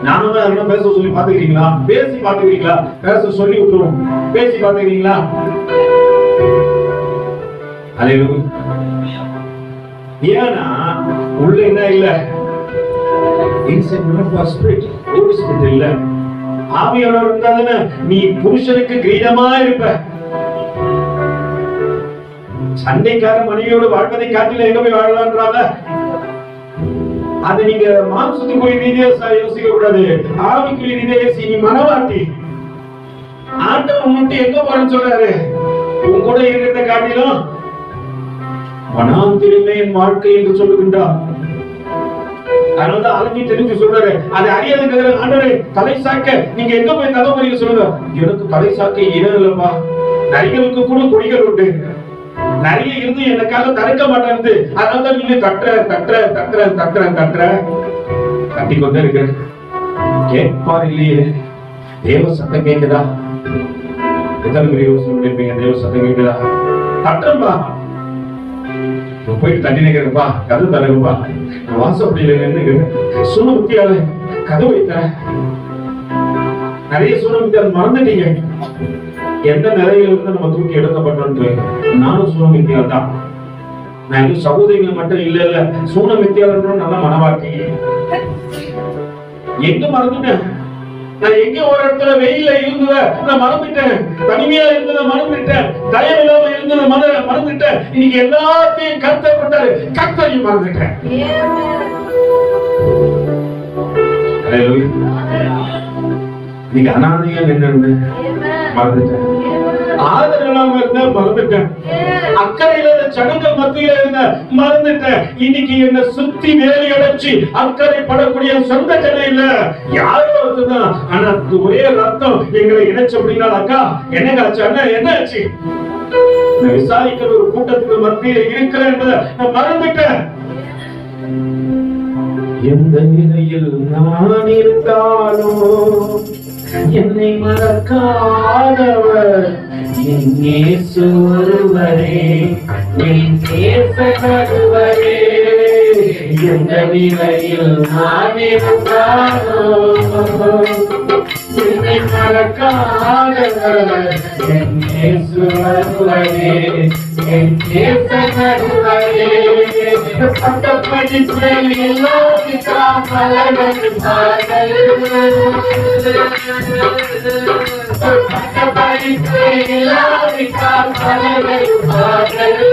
ஞானமா என்ன பேச சொல்லி பாத்துக்கிறீங்களா? பேசி பாத்துக்கிறீங்களா? பேச சொல்லி விட்டுருவோம். பேசி பாத்துக்கிறீங்களா? ஹல்லேலூயா. ஏன்னா உள்ள என்ன இல்ல, இல்ல ஆவியோட இருந்தாதானே நீ புருஷனுக்கு கிரீடமா இருப்ப. சண்டைக்கார மனைவியோடு வாழ்வதை காட்டில எங்க போய் வாழலான்றாங்க. அது நீங்க மாம்சத்துக்குரிய ரீதியா யோசிக்க கூடாது, ஆவிக்குரிய ரீதியா யோசி. நீ மனவாட்டி, ஆண்டவர் மட்டும் எங்க போறேன்னு சொல்றாரு, உன் கூட இருக்கிறத காட்டிலும் வனாந்திரமே என் வாழ்க்கை என்று சொல்லுகின்றார். அதனால அழகி தெரிஞ்சு சொல்றாரு, அதை அறியாத ஆண்டவரே தலை சாக்க நீங்க எங்க போய் தலை போறீங்க சொல்லுங்க. எனக்கு தலை சாக்க இடம் இல்லப்பா, நரிகளுக்கு கூட கொடிகள் உண்டு, நிறைய இருந்து எனக்காக தடுக்க மாட்டேன். அதனால நீங்க தட்டுற தட்டுற தட்டுற தட்டுற தட்டுற தட்டி கொண்டே இருக்க. கேட்பார் இல்லையே, தேவ சத்தம் கேட்குதா? எத்தனை பேர் யோசிப்பீங்க, தேவ சத்தம் கேட்குதா? தட்டுறப்பா, போயிட்டு தண்ணி நினைக்கிறப்பா, கதை தரப்பா, வாசப்படியில நின்று சூனமுத்தியால கதை வைத்தேன். நிறைய சூனமுத்தியால் மறந்துட்டீங்க. எந்த நிலையில இருந்து நம்ம தூக்கி எடுக்கப்பட்டோம். நானும் சூனமுத்தியால் தான். நான் சகோதரிகள் மட்டும் இல்ல இல்ல சூனமுத்தியால் நல்ல மனவாட்டி. எங்க மறந்துட்டேன்? நான் எங்க ஒரு இடத்துல வெயில இருந்தேன், நான் மறந்துட்டேன். தனிமையா இருந்தத மறந்துட்டேன். தயவு இல்லாம இருந்தத மறந்துட்டேன். இன்னைக்கு எல்லாத்தையும் கர்த்தப்பட்டாரு, கர்த்தரையும் மறந்துட்டேன். நீங்க அனாதையா நின்று மறந்துட்டேன். ஆதரவு இருந்த மறந்துட்டேன், அக்கறையில சடங்க மத்தியில இருந்த மறந்துட்டேன். இன்னைக்கு என்ன சுத்தி வேலி அடைச்சு அக்கறை படக்கூடிய சொந்த ஜன இல்ல, யாரோ ஒருத்தர். ஆனா ஒரே ரத்தம் எங்களை இணைச்சு அப்படின்னா, அக்கா என்னங்க ஆச்சு, அண்ணா என்ன ஆச்சு, விசாரிக்கிற ஒரு கூட்டத்துக்கு மத்தியில் இருக்கிறேன் என்பதை நான் மறந்துட்டேன். எந்த நிலையில் நான் இருந்தாலும் என்னை மறக்காதவர் என் இயேசு ஒருவரே, என் நேசகருவரே. எந்த நிலையில் நான் இருந்தாலும் என்னை மறக்காதவர் என் இயேசு ஒருவரே, என் நேசகருவரே. பட்டப்படிப்பு எல்லோருக்கும் பலனது பாடல், பட்டப்படிப்பு எல்லோருக்கும் பலனது பாடல்.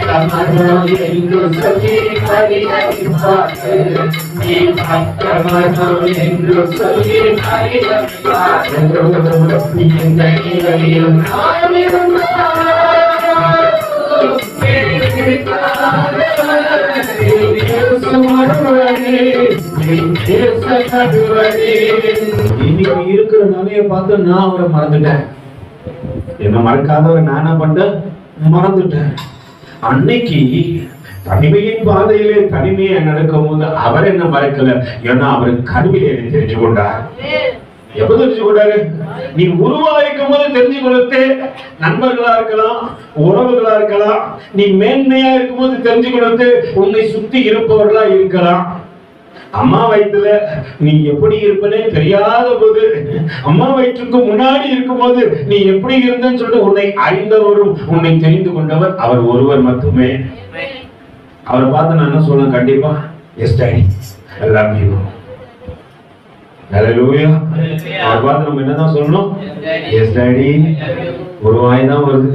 பட்டமனோ என்று சொல்லி பரிதவிப்பாடு, நீ பட்டமனோ என்று சொல்லி பரிதவிப்பாடு. இந்த நிலையில் நான் இன்னைக்கு இருக்கிற நிலையை பார்த்து நான் அவரை மறந்துட்டேன். என்ன மறக்காதவரை நானா பண்ண மறந்துட்டேன். அன்னைக்கு தனிமையின் பாதையிலே தனிமையை நடக்கும் போது அவர் என்ன மறக்கல, ஏன்னா அவர் கருவிலே தெரிஞ்சு கொண்டார். எப்ப தெரிஞ்சு கொண்டாரு? நீ உருவாக்கும் போது தெரிஞ்சு கொடுத்து, நண்பர்களா இருக்கலாம், உறவுகளா இருக்கலாம், நீ மேன்மையா இருக்கும் போது தெரிஞ்சு கொடுத்து, உன்னை சுத்தி இருப்பவர்களா இருக்கலாம். அம்மா வயிற்றுல நீ எப்படி இருப்பனே தெரியாத போது, அம்மா வயிற்றுக்கு முன்னாடி இருக்கும் போது நீ எப்படி இருந்தன்னு சொல்லிட்டு உன்னை அறிந்தவரும் உன்னை தெரிந்து கொண்டவர் அவர் ஒருவர் மட்டுமே. அவரை பார்த்து நான் என்ன சொல்ல, கண்டிப்பா yes daddy I love you. Hallelujah. அவரை பார்த்து நம்ம என்னதான் சொல்லணும்? Yes daddy. ஒரு வாய் தான் வருது,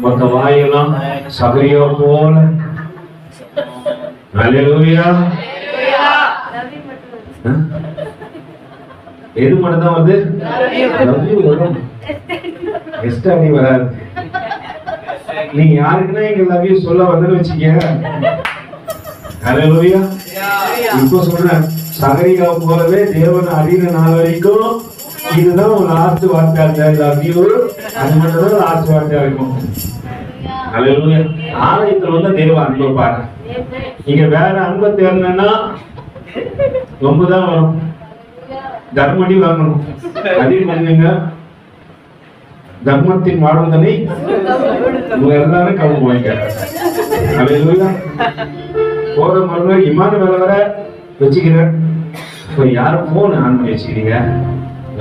மொத்த வாயெல்லாம் சகரியா போல. ஹல்லேலூயா. எது மட்டும் தான் வருது? லவ் யூ வரும், எஸ் டாடி வராது. நீங்க யாருக்குன்னா எங்க லவ் யூ சொல்ல வந்தேன்னு வச்சுக்க. ஹல்லேலூயா. இப்போ சொல்றேன், சகரியா போலவே தேவன் அறிந்த நாள் வரைக்கும் இதுதான் ஒரு லாஸ்ட் வார்த்தை. லவ் யூ அது மட்டும் தான் லாஸ்ட் வார்த்தையா இருக்கும். ஹல்லேலூயா. ஆலயத்துல வந்து தேவ அன்பை பாரு. நீங்க வேற அன்பை தேடணும்னா ரொம்ப தான் வரும், தர்மடி வாங்கணும். அதிகம் பண்ணுங்க, தர்மத்தின் வாழ்வதனை எல்லாரும் கவனம் வாங்க. ஹல்லேலூயா. போற மறுநாள் இமான வேலை வர வச்சுக்கிறேன். இப்போ யாரும் போன் ஆன் பண்ணி வச்சுக்கிறீங்க?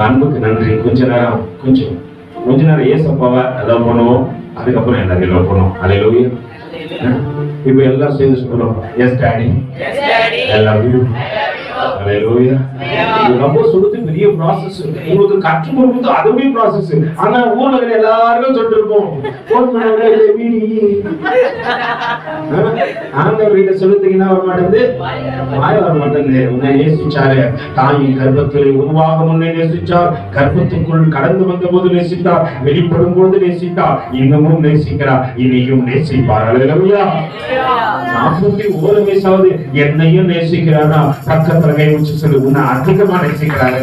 அன்புக்கு நன்றி. கொஞ்ச நேரம் ஏசப்பாவை எல்லாம் பண்ணுவோம், அதுக்கப்புறம் எல்லாத்தையும் பண்ணுவோம். ஹல்லேலூயா. இப்போ எல்லாம் சேர்ந்து சொல்றோம், yes daddy I love you. Hallelujah. ரொம்ப சொல்றது பெரிய ப்ராசஸ், உங்களுக்கு கற்றுக் கொடுக்குறது அதுவே ப்ராசஸ். ஆனா ஊர்ல இருக்கிற எல்லாருக்கும் சொல்லிட்டு இருப்போம், ஆண்டவர் வீட்டை சொல்லுறீங்கன்னா வர மாட்டேங்குது, வாய வர மாட்டேங்குது. உன்னை நேசிச்சாரு, தாயின் கர்ப்பத்தில் உருவாக முன்னே நேசிச்சார், கர்ப்பத்துக்குள் கடந்து வந்த போது நேசித்தார், வெளிப்படும் போது நேசித்தார், இன்னமும் நேசிக்கிறார், இனியும் நேசிப்பார். ஹல்லேலூயா. 41 வயசாவது என்னையும் நேசிக்கிறாரா? பக்கத்துல கை வச்சு சொல்லு, உன்னை அதிகமா நேசிக்கிறாரு.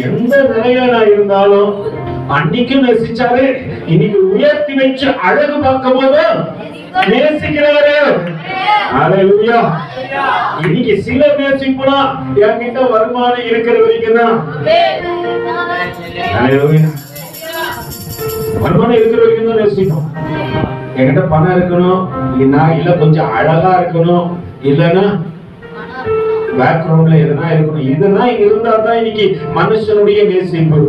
எந்த நிலையில இருந்தாலும் அன்னைக்கும் நேசிச்சாரு, இன்னைக்கு உயர்த்தி வச்சு அழகு பார்க்கும் போது நேசிக்கிறாரு. ஹல்லேலூயா. இன்னைக்கு சில நேசிப்புனா என்கிட்ட வருமானம் இருக்கிற வரைக்கும் தான். ஹல்லேலூயா. வருமானம் இருக்கிற வரைக்கும் தான் நேசிப்போம். என்கிட்ட பணம் இருக்கணும், இல்ல கொஞ்சம் அழகா இருக்கணும், இல்லன்னா பேக்ரவுண்ட்ல எதனா இருக்கணும். இதெல்லாம் இருந்தா தான் இன்னைக்கு மனுஷனுடைய நேசிப்பு.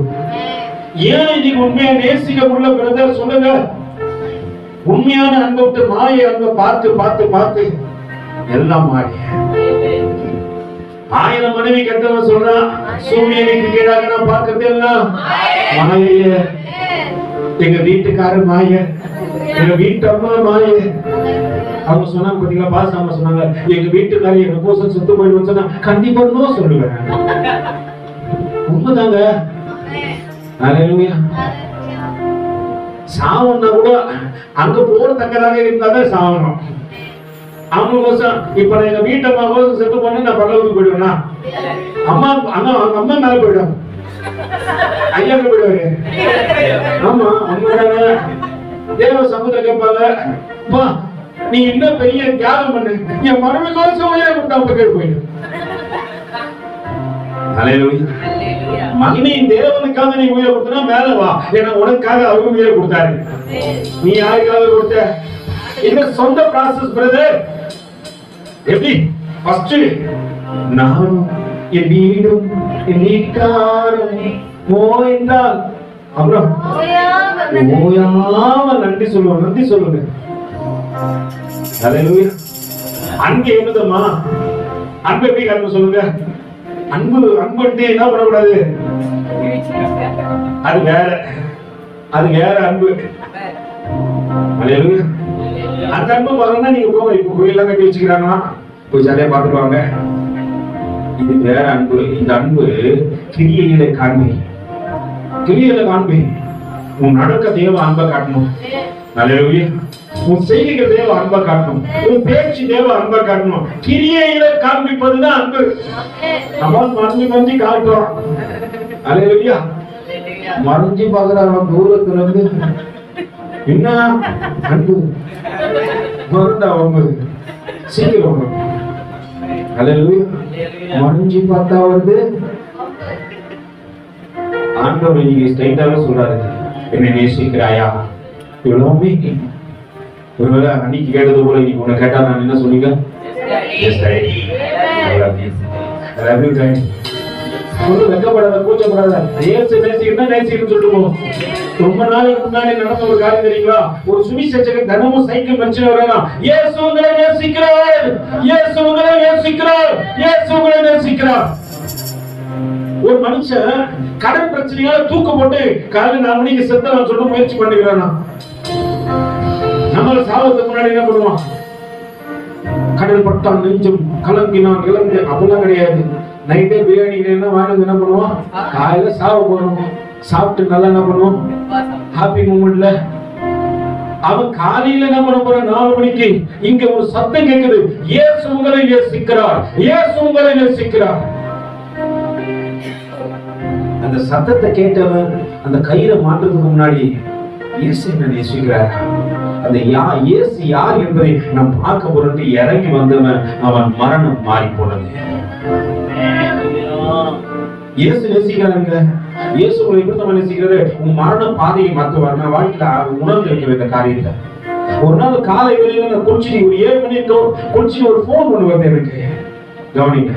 ஏன் இன்னைக்கு உண்மையா நேசிக்க முடியல பிரதர் சொல்லுங்க? உண்மையான அன்பை விட்டு மாய அன்பை பார்த்து பார்த்து பார்த்து எல்லாம் மாறி. 1000 மனைவி கெட்டவன் சொல்றான், சூரியனுக்கு கீழாக நான் பார்க்கறது எல்லாம் மாய. எங்க வீட்டுக்காரர் மாய, எங்க வீட்டு அம்மா மாய. அவங்க சொன்னாங்க பாத்தீங்களா, பாஸ் அம்மா சொன்னாங்க, எங்க வீட்டுக்காரர் எங்க கோசம் செத்து போயிடுவோம் சொன்னா கண்டிப்பா சொல்லுவேன். உண்மைதாங்க. ஹல்லேலூயா. சாவன்னா கூட அங்க போறதக்கதாக இருந்தாதான் சாவணும். அவங்க கோசம் இப்ப எங்க வீட்டம்மா கோசம் செத்து போனா நான் பகலுக்கு போயிடுவேனா? அம்மா அம்மா மேல போயிடும், ஐயா போயிடுவாரு. ஆமா, உண்மைதானே? தேவ சமூகத்தை கேட்பாங்க, நீ இன்னும் பெரிய தியாகம் பண்ணு, என் மனைவி கோசம் கேட்டு போயிடு. மகிமையின் தேவனுக்காக நீ உயிரை கொடுத்தா மேல வா, ஏன்னா உனக்காக அவரும் உயிரை கொடுத்தாரு. நீ யாருக்காக கொடுத்த? இந்த சொந்த ப்ராசஸ் பிரதர். எப்படி? ஃபர்ஸ்ட் நான் என் வீடும் என் வீட்டாரும் போய்ந்தால், அப்புறம் ஓயாம நன்றி சொல்லுவோம். நன்றி சொல்லுங்க. ஹல்லேலூயா. அன்பு என்னதுமா? அன்பு எப்படி காரணம் சொல்லுங்க? அன்பு அன்பு என்ன பண்ணக்கூடாது? அது வேற, அது வேற அன்பு. ஹல்லேலூயா. அந்த அன்பு பாருன்னா நீங்க போங்க, இப்ப கோயிலாம் கட்டி வச்சுக்கிறாங்களா, போய் ஜாலியா பாத்துக்குவாங்க. இது வேற அன்பு. இந்த அன்பு கிரியையில காண்பி, கிரியையில காண்பி. உன் நடக்க தேவ அன்பை காட்டணும். ஹல்லேலூயா. உன் செய்திகள் தேவ அன்பை காட்டணும், உன் பேச்சு தேவ அன்பை காட்டணும். கிரியையில காண்பிப்பதுதான் அன்பு. நம்ம மறைஞ்சு காட்டுறோம். ஹல்லேலூயா. மறைஞ்சு பாக்குறாங்க தூரத்துல இருந்து. என்ன அன்பு? மறந்தா அவங்க சீக்கிரம். ஹல்லேலூயா. மறைஞ்சு பார்த்தா வருது. ஆண்டவர் நீங்க ஸ்ட்ரைட்டாவே சொல்றாரு, என்னை நேசிக்கிறாயா? இவ்வளவுமே ஒருவேளை அன்னைக்கு கேட்டது போல இன்னைக்கு உன்னை கேட்டா நான் என்ன சொன்னீங்க? வெக்கப்படாத, கூச்சப்படாத. ஏசு நேசிக்கணும் நேசிக்கணும்னு சொல்லிட்டு போகும். ரொம்ப நாளைக்கு முன்னாடி நடந்த ஒரு காரியம் தெரியுங்களா? ஒரு சுவிசேஷகன் தினமும் சைக்கிள் பிரச்சனை வரான். இயேசு உங்களை நேசிக்கிறார், இயேசு உங்களை நேசிக்கிறார், இயேசு உங்களை நேசிக்கிறார். ஒரு மனுஷன் கடன் பிரச்சனையால தூக்க போட்டு காலையில் 4 மணிக்கு செத்தவன் சொல்ல முயற்சி பண்ணுகிறானா? நம்ம சாவத்துக்கு முன்னாடி என்ன பண்ணுவான்? கடல் பட்டான் நெஞ்சம் கலங்கினான் இழந்து, அப்படிலாம் கிடையாது. நைட்டே பிரியாணி என்ன வாங்கினது என்ன பண்ணுவான்? காலையில சாவ போறோம், சாப்பிட்டு நல்லா என்ன பண்ணுவோம்? ஹாப்பி மூமெண்ட்ல அவன் காலையில என்ன பண்ண போறான்? 4 மணிக்கு இங்க ஒரு சத்தம் கேட்குது, இயேசு உங்களை நேசிக்கிறார், இயேசு உங்களை நேசிக்கிறார். அந்த சத்தத்தை கேட்டவன் அந்த கயிறை மாற்றுறதுக்கு முன்னாடி இயேசு என்ன நேசிக்கிறார், அந்த இயேசு யார் என்பதை நாம் பார்க்க பொருட்டு இறங்கி வந்தவன் அவன் மரணம் மாறி போனது. இயேசு நேசிக்கிறாங்க. இயேசு உங்களை எப்படி நம்ம நேசிக்கிறாரு? உன் மரண பாதையை மாற்றுவார். நான் வாழ்க்கையில உணர்ந்து இருக்கிற இந்த காரியத்தை. ஒரு நாள் காலை வேளையில நான் குளிச்சு ஒரு 7 மணி இருக்கும் குளிச்சு ஒரு போன் ஒண்ணு வருது எனக்கு. கவனிங்க,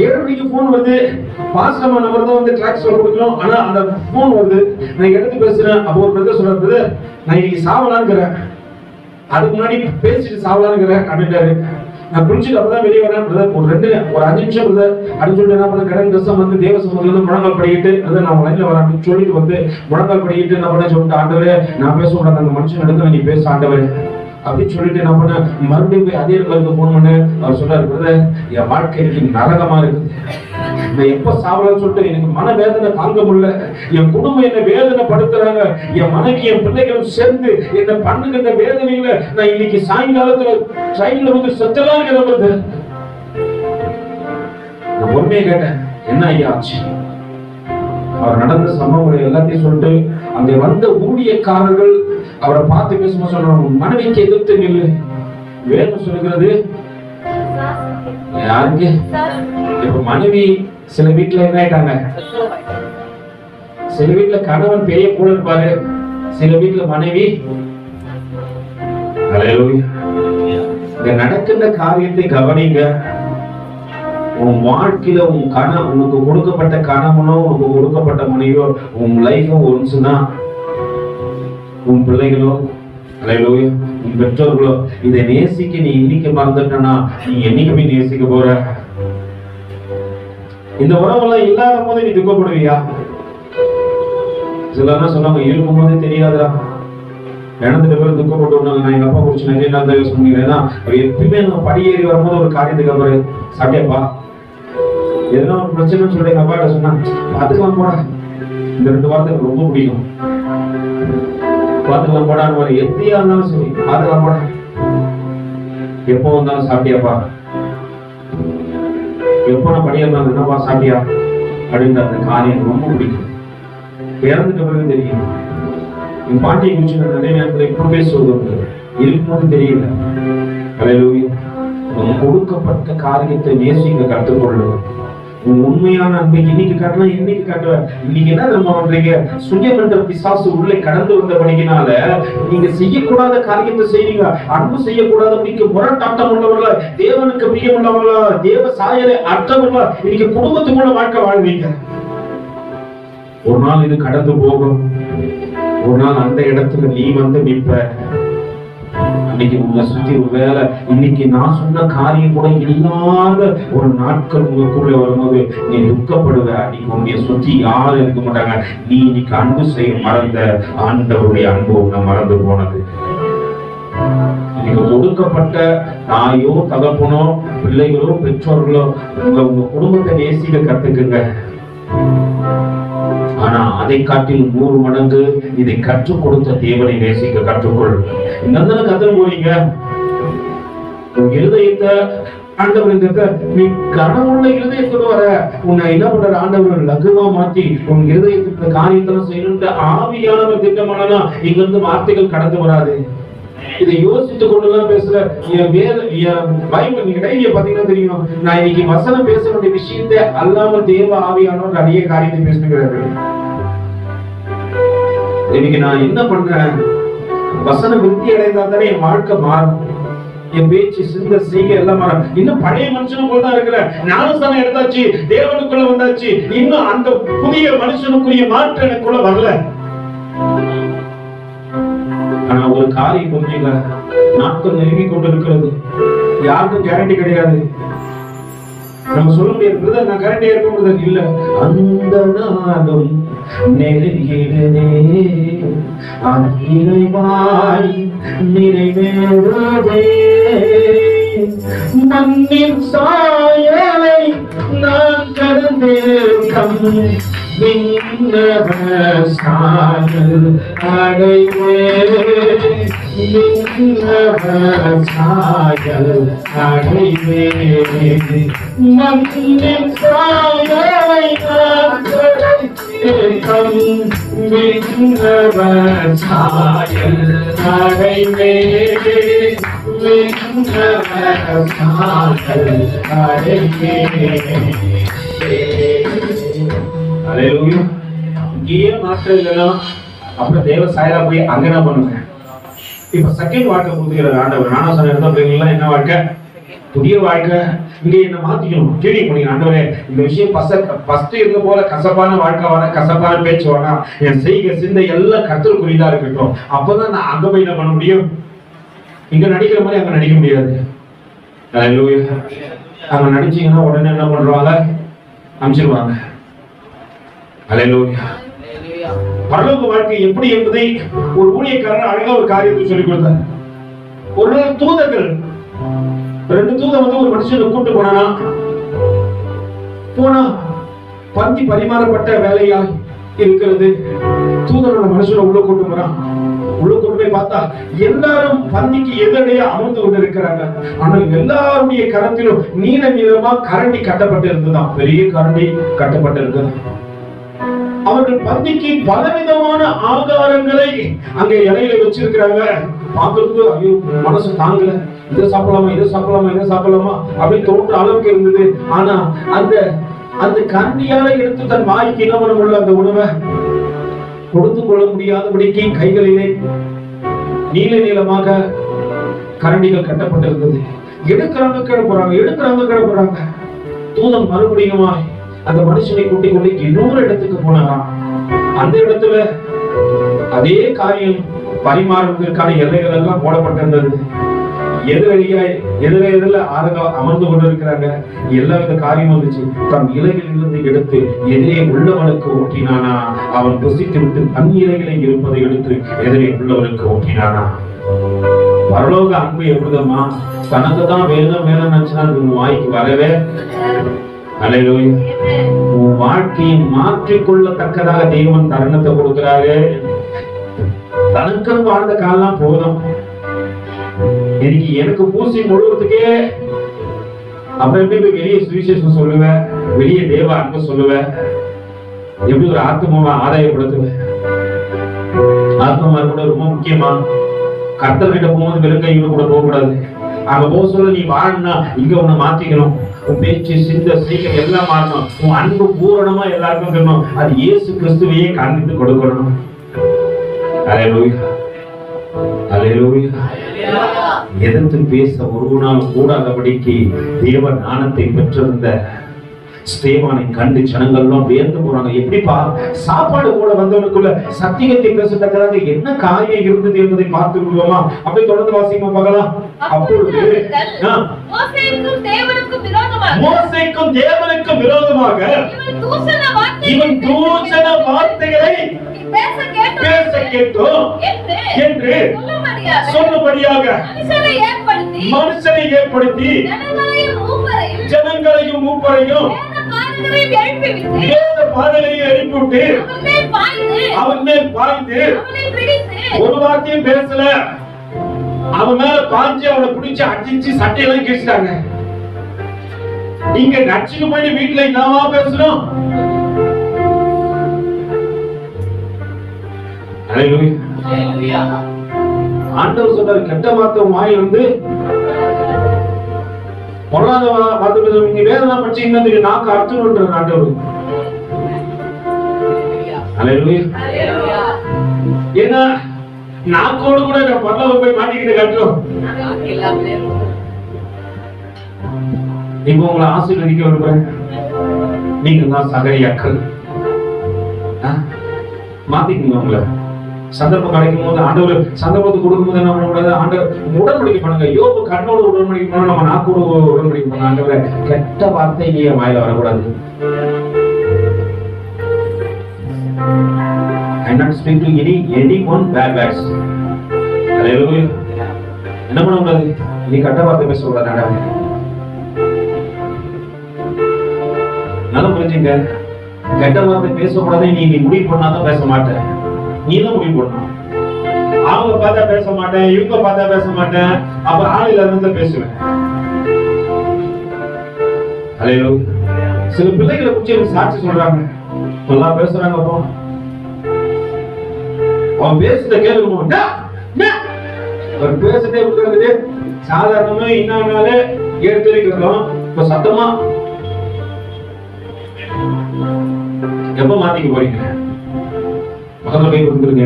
7 மணிக்கு போன் வருது. பாஸ்டர் நம்பர் தான் வந்து டிராக்ஸ்ல கொடுக்கணும். ஆனா அந்த போன் வருது, நான் எடுத்து பேசுறேன். அப்போ ஒரு பிரதர் சொல்றாரு, நான் இன்னைக்கு சாவலான்னுக்கிறேன், அதுக்கு முன்னாடி பேசிட்டு சாவலான்னுக்கிறேன் அப்படின்றாரு. நான் குளிச்சுட்டு அப்பதான் வெளியே வரேன். பிரதர் ஒரு 5 நிமிஷம் பிரதர் அப்படின்னு சொல்லிட்டு என்ன பண்ண, கடன் கஷ்டம் வந்து தேவ சமூகத்துல முழங்கால் படிக்கிட்டு பிரதர் நான் லைன்ல வரேன் அப்படின்னு சொல்லிட்டு வந்து முழங்கால் படிக்கிட்டு என்ன பண்ண சொல்லிட்டு, ஆண்டவரே நான் பேசக்கூடாது, அந்த மனுஷன் எடுத்து நீ பேச ஆண்டவரே அப்படின்னு சொல்லிட்டு என்ன பண்ண, மறுபடியும் போய் அதே நம்பருக்கு போன் பண்ண. அவர் சொல்றாரு, பிரதர் என் வாழ்க்கை நரகமா இருக்குது, நான் எப்ப சாவலான்னு சொல்லிட்டு எனக்கு மன வேதனை தாங்க முடியல, என் குடும்பம் என்ன வேதனை படுத்துறாங்க, என் மனைவி என் பிள்ளைகளும் சேர்ந்து என்ன பண்ணுகின்ற வேதனையில நான் இன்னைக்கு சாயங்காலத்துல ட்ரெயின்ல வந்து செத்தலாம் கிளம்புறது. நான் உண்மையை கேட்டேன், என்ன ஐயா ஆச்சு? அவர் நடந்த சம்பவங்களை எல்லாத்தையும் சொல்லிட்டு அங்க வந்த ஊழியக்காரர்கள் அவரை பார்த்து பேசும்போது சொல்றாங்க, மனைவிக்கு எதிர்த்து நில்லு. வேதம் சொல்லுகிறது யாருக்கு? இப்ப மனைவி சில வீட்டுல என்ன ஆயிட்டாங்க, சில வீட்டுல கணவன் பெரிய கூட இருப்பாரு, சில வீட்டுல மனைவி. இங்க நடக்கின்ற காரியத்தை கவனிங்க. உன் வாழ்க்கையில உன் உனக்கு கொடுக்கப்பட்ட கணவனோ உனக்கு கொடுக்கப்பட்ட மனைவியோ உன் லைஃபும் ஒன்றுதான். உன் பிள்ளைகளோ உன் பெற்றோர்களோ இதை நேசிக்க நீ இன்னைக்கு மறந்துட்டனா நீ என்னைக்கு போய் நேசிக்க போற? இந்த உறவெல்லாம் இல்லாத போது நீ துக்கப்படுவியா? சிலர் சொன்னாங்க, இருக்கும் போதே தெரியாதா, இழந்துட்டு பேர் துக்கப்பட்டு வந்தாங்க. நான் எங்க அப்பா குறிச்சு நிறைய நாள் தான் யோசனை பண்ணிக்கிறேன். எப்பயுமே நான் படியேறி வரும்போது ஒரு காரியத்துக்கு அப்புறம் சாப்பிட்டேப்பா எதனா ஒரு பிரச்சனைன்னு சொல்லி எங்க அப்பாட்ட சொன்னா, பாத்துக்கலாம் போடா, இந்த 2 வார்த்தை எனக்கு ரொம்ப பிடிக்கும். பாத்துக்கலாம் போடான்னு எத்தியா இருந்தாலும் சரி, பாத்துக்கலாம் போடா, எப்போ வந்தாலும் சாப்பிட்டியாப்பா, எப்போ நான் படியா இருந்தாலும் என்னப்பா சாப்பிட்டியா அப்படின்ற அந்த காரியம் ரொம்ப பிடிக்கும். இறந்துட்ட பிறகு தெரியும். என் பாட்டியை குறிச்சு நான் நிறைய நேரத்தில் இப்போ பேசுவது இருக்கும்போது தெரியல. அல்லேலூயா. கொடுக்கப்பட்ட காரியத்தை நேசிக்க கற்றுக்கொள்ளும். உண்மையான அன்பை இன்னைக்கு காட்டலாம், இன்னைக்கு காட்டுவேன். இன்னைக்கு என்ன நம்ம பண்றீங்க? சுயம் என்ற பிசாசு உள்ளே கடந்து வந்தபடியினால நீங்க செய்யக்கூடாத காரியத்தை செய்வீங்க. அன்பு செய்யக்கூடாதபடிக்கு முரட்டாட்டம் உள்ளவர்களா, தேவனுக்கு பிரியமுள்ளவர்களா, தேவ சாயலை அற்றவர்களா இன்னைக்கு குடும்பத்துக்குள்ள வாழ்க்கை வாழ்வீங்க. ஒரு நாள் இது கடந்து போகும். ஒரு நாள் அந்த இடத்துல நீ வந்து நிற்ப. இன்னைக்கு உங்களை சுத்தி ஒரு வேலை, இன்னைக்கு நான் சொன்ன காரியம் கூட இல்லாத ஒரு நாட்கள் உங்களுக்குள்ள வரும்போது நீ துக்கப்படுவ. நீங்க உன்னை சுத்தி யாரும் இருக்க மாட்டாங்க. நீ இன்னைக்கு அன்பு செய்ய மறந்த ஆண்டவருடைய அன்பு உன்னை மறந்து போனது. இன்னைக்கு ஒடுக்கப்பட்ட தாயோ தகப்பனோ பிள்ளைகளோ பெற்றோர்களோ உங்க குடும்பத்தை நேசிக்க கத்துக்குங்க. ஆனா அதை காட்டில் 100 மடங்கு இதை கற்றுக் கொடுத்த தேவனை நேசிக்க கற்றுக்கொள். இங்க கத்துக்க போறீங்க. இருதயத்தை ஆண்டவர் நீ கனவுள்ள இருதயத்தோடு வர உன்னை என்ன பண்ற ஆண்டவர் லகுவா மாத்தி உன் இருதயத்துக்கு காரியத்தெல்லாம் செய்யணும்னு ஆவியானவர் திட்டமானா இங்க இருந்து வார்த்தைகள் கடந்து வராது. இதை யோசித்து கொண்டுதான் பேசுற. பைபிள் நீங்க டைரிய பாத்தீங்கன்னா தெரியும். நான் இன்னைக்கு வசனம் பேச வேண்டிய விஷயத்தை அல்லாமல் தேவ ஆவியானவர் நிறைய காரியத்தை பேசுகிறார்கள். இன்னைக்கு நான் என்ன பண்றேன்? வசனம் விருத்தி அடைந்தா தானே என் வாழ்க்கை மாறும். என் பேச்சு சிந்த செய்ய எல்லாம் மாறும். இன்னும் பழைய மனுஷனும் போலதான் இருக்கிற. ஞானஸ்தானம் எடுத்தாச்சு, தேவனுக்குள்ள வந்தாச்சு. இன்னும் அந்த புதிய மனுஷனுக்குரிய மாற்றம் எனக்குள்ள வரல. ஆனா ஒரு காரியம் புரிஞ்சுங்க, நாட்கள் நெருங்கி கொண்டிருக்கிறது. யாருக்கும் கேரண்டி கிடையாது. நம்ம சொல்ல முடியாது, நான் கேரண்டியா இருக்க முடியாது இல்ல. அந்த நாளும் நெருங்கிடுதே, இறைவாய் நிறைவேறுதே. மண்ணின் சாயலை நான் கடந்தேன், விண்ணவர் சாயல் அடைவேன், விண்ணவர் சாயல் அடைவேன். மண்ணின் சாயலை நான் கடந்தேன், விண்ணவர் சாயல் அடைவேன், விண்ணவர் சாயல் அடைவேன். அல்லேலூயா. இங்கேயே மாற்றம் இல்லைன்னா அப்புறம் தேவ சாயலா போய் அங்க என்ன பண்ணுங்க? இப்ப செகண்ட் வாழ்க்கை கொடுத்துக்கிறார் ஆண்டவர். ஞானஸ்தானம் எடுத்த பிள்ளைங்களா என்ன வாழ்க்கை? புதிய வாழ்க்கை. இங்க என்ன மாத்திக்கணும், கேள்வி பண்ணீங்க. ஆண்டவரே இந்த விஷயம் ஃபர்ஸ்ட் இருந்த போல கசப்பான வாழ்க்கை வேணா, கசப்பான பேச்சு வேணா, என் செய்கை சிந்தை எல்லாம் கர்த்தருக்குரியதா இருக்கட்டும். அப்பதான் நான் அங்க போய் என்ன பண்ண முடியும்? இங்க நடிக்கிற மாதிரி அங்க நடிக்க முடியாது. அல்லேலூயா. அங்க நடிச்சீங்கன்னா உடனே என்ன பண்றாங்க? அனுப்பிச்சிருவாங்க. அல்லேலூயா. பரலோக வாழ்க்கை எப்படி என்பதை ஒரு ஊழியக்காரர் அழகா ஒரு காரியத்தை சொல்லிக் கொடுத்தார். ஒரு நாள் தூதர்கள் 2 தூதர் வந்து ஒரு மனுஷனை கூட்டு போனா பந்தி பரிமாறப்பட்ட வேலையா இருக்கிறது. தூதரோட மனுஷனை உள்ள கூட்டு போறான். உள்ள கொண்டு போய் பார்த்தா எல்லாரும் பந்திக்கு எதிரடையே அமர்ந்து கொண்டு இருக்கிறாங்க. ஆனால் எல்லாருடைய கரத்திலும் நீல நீளமா கரண்டி கட்டப்பட்டு இருந்ததுதான். பெரிய கரண்டி கட்டப்பட்டு இருக்குது. அவர்கள் பந்திக்கு பலவிதமான ஆகாரங்களை அங்க இலையில வச்சிருக்கிறாங்க. பார்க்கறதுக்கு ஐயோ மனசு தாங்கல. இதை சாப்பிடலாமா, இதை சாப்பிடலாமா, இதை சாப்பிடலாமா அப்படின்னு தோன்ற அளவுக்கு இருந்தது. ஆனா அந்த கரண்டியால எடுத்து தன் வாய்க்கு என்ன பண்ண முடியல, அந்த உணவை கொடுத்து கொள்ள முடியாதபடிக்கு கைகளிலே நீல நீளமாக கரண்டிகள் கட்டப்பட்டிருந்தது. எடுக்கிறாங்க கிளப்புறாங்க. தூதன் மறுபடியும் அந்த மனுஷனை கூட்டிக் கொண்டு இன்னொரு இடத்துக்கு போனாராம். அந்த இடத்துல அதே காரியம் பரிமாறுவதற்கான எல்லைகள் எல்லாம் போடப்பட்டிருந்தது. எதிரில அமர்ந்து கொண்டிருக்கிறாங்க. எல்லா வித காரியம் வந்துச்சு. தன் இலைகளிலிருந்து எடுத்து எதிரே உள்ளவனுக்கு ஊட்டினானா. அவன் புசித்து விட்டு தன் இலைகளை இருப்பதை எடுத்து எதிரே உள்ளவனுக்கு ஊட்டினானா. பரலோக அன்பு எப்படிதமா? தனக்கு தான் வேணும் நினைச்சுனா வாய்க்கு வரவே. அல்லேலூயா. உன் வாழ்க்கையை மாற்றிக்கொள்ளத்தக்கதாக தேவன் தருணத்தை கொடுக்கிறாரு. தனக்கும் வாழ்ந்த காலம் போதும், இன்னைக்கு எனக்கு பூசி முழுவதுக்கே அப்புறம் எப்படி போய் வெளியே சுவிசேஷம் சொல்லுவேன், வெளியே தேவ அன்பு சொல்லுவேன், எப்படி ஒரு ஆத்மாவை ஆதாயப்படுத்துவேன். ஆத்மா கூட ரொம்ப முக்கியமா. கர்த்தர்கிட்ட போகும்போது வெறும் கையோட கூட போகக்கூடாது. அங்க போக சொல்ல நீ வாழணும்னா இங்க உன்னை மாத்திக்கணும். உன் பேச்சு சிந்த சீக்கிரம் எல்லாம் மாறணும். உன் அன்பு பூரணமா எல்லாருக்கும் இருக்கணும். அது இயேசு கிறிஸ்துவையே காண்பித்து கொடுக்கணும். அல்லேலூயா, அல்லேலூயா. எதிர்த்து பேச ஒரு நாள் கூடாதபடிக்கு தேவ ஞானத்தை பெற்றிருந்த ஸ்தேவானை கண்டு ஜனங்கள்லாம் வியந்து போறாங்க. எப்படிப்பா சாப்பாடு கூட வந்தவனுக்குள்ள சத்தியத்தை பேசத்தக்கதாக என்ன காரியம் இருந்தது என்பதை பார்த்து விடுவோமா? அப்படி தொடர்ந்து வாசிக்க பார்க்கலாம். அப்பொழுது மோசேக்கும் தேவனுக்கும் விரோதமாக இவன் தூஷண வார்த்தைகளை பேச கேட்டோம் என்று சொல்லும்படியாக மனுஷனை ஏற்படுத்தி ஜனங்களையும் மூப்பரையும் எழுப்பிவிட்டு அவன் மேல் பாய்ந்து ஒரு வார்த்தையும் பேசல. அவன் மேல பாய்ஞ்சு அவனை பிடிச்சு அடிச்சு சட்டையெல்லாம் கேட்டாங்க. நீங்க நச்சுக்கு போய் வீட்டுல என்னவா பேசணும்? ஆண்டவர் சொல்றாரு, கெட்ட வார்த்தை வாயிலிருந்து பொல்லாத வார்த்தை. நீங்க வேதனை படிச்சீங்கன்னா நாக்கு அர்த்தம் ஆண்டவர். ஏன்னா நாக்கோடு கூட பரலோகம் போய் மாட்டிக்கிட்டு கட்டுறோம். இப்ப உங்களை ஆசீர்வதிக்க விரும்புறேன். நீங்க தான் சகரியாக்கள். மாத்திக்கங்க உங்களை. சந்தர்ப்பம் கிடைக்கும் போது ஆண்டவர் சந்தர்ப்பத்தை கொடுக்கும் போது என்ன பண்ணக்கூடாது? ஆண்டவர் உடன்படிக்கை பண்ணுங்க. யோபு கண்ணோடு உடன்படிக்கை பண்ணணும், நம்ம நாக்கோடு உடன்படிக்கை பண்ண. ஆண்டவரே கெட்ட வார்த்தை நீ வாயில வரக்கூடாது. I not speak to anyone bad words. Hallelujah. என்ன பண்ணக்கூடாது? நீ கெட்ட வார்த்தை பேசக்கூடாது. ஆண்டவரே நல்லா புரிஞ்சுங்க. கெட்ட வார்த்தை பேசக்கூடாது. நீ முடிவு பண்ணாதான் பேச மாட்டேன். நீ தான் முடிவு பண்ணணும். அவங்க பார்த்தா பேச மாட்டேன், இவங்க பார்த்தா பேச மாட்டேன், அப்ப ஆள் இல்லாத பேசுவேன். சில பிள்ளைகளை குறிச்சு சாட்சி சொல்றாங்க, நல்லா பேசுறாங்க. அப்போ அவன் பேசுறத கேட்கணும். அவர் பேசுறதே இருக்குது. சாதாரணமா இன்னாலே எடுத்துக்கிறோம். இப்ப சத்தமா எப்ப மாத்திக்க போறீங்க? மகன் கை கொடுத்துருங்க.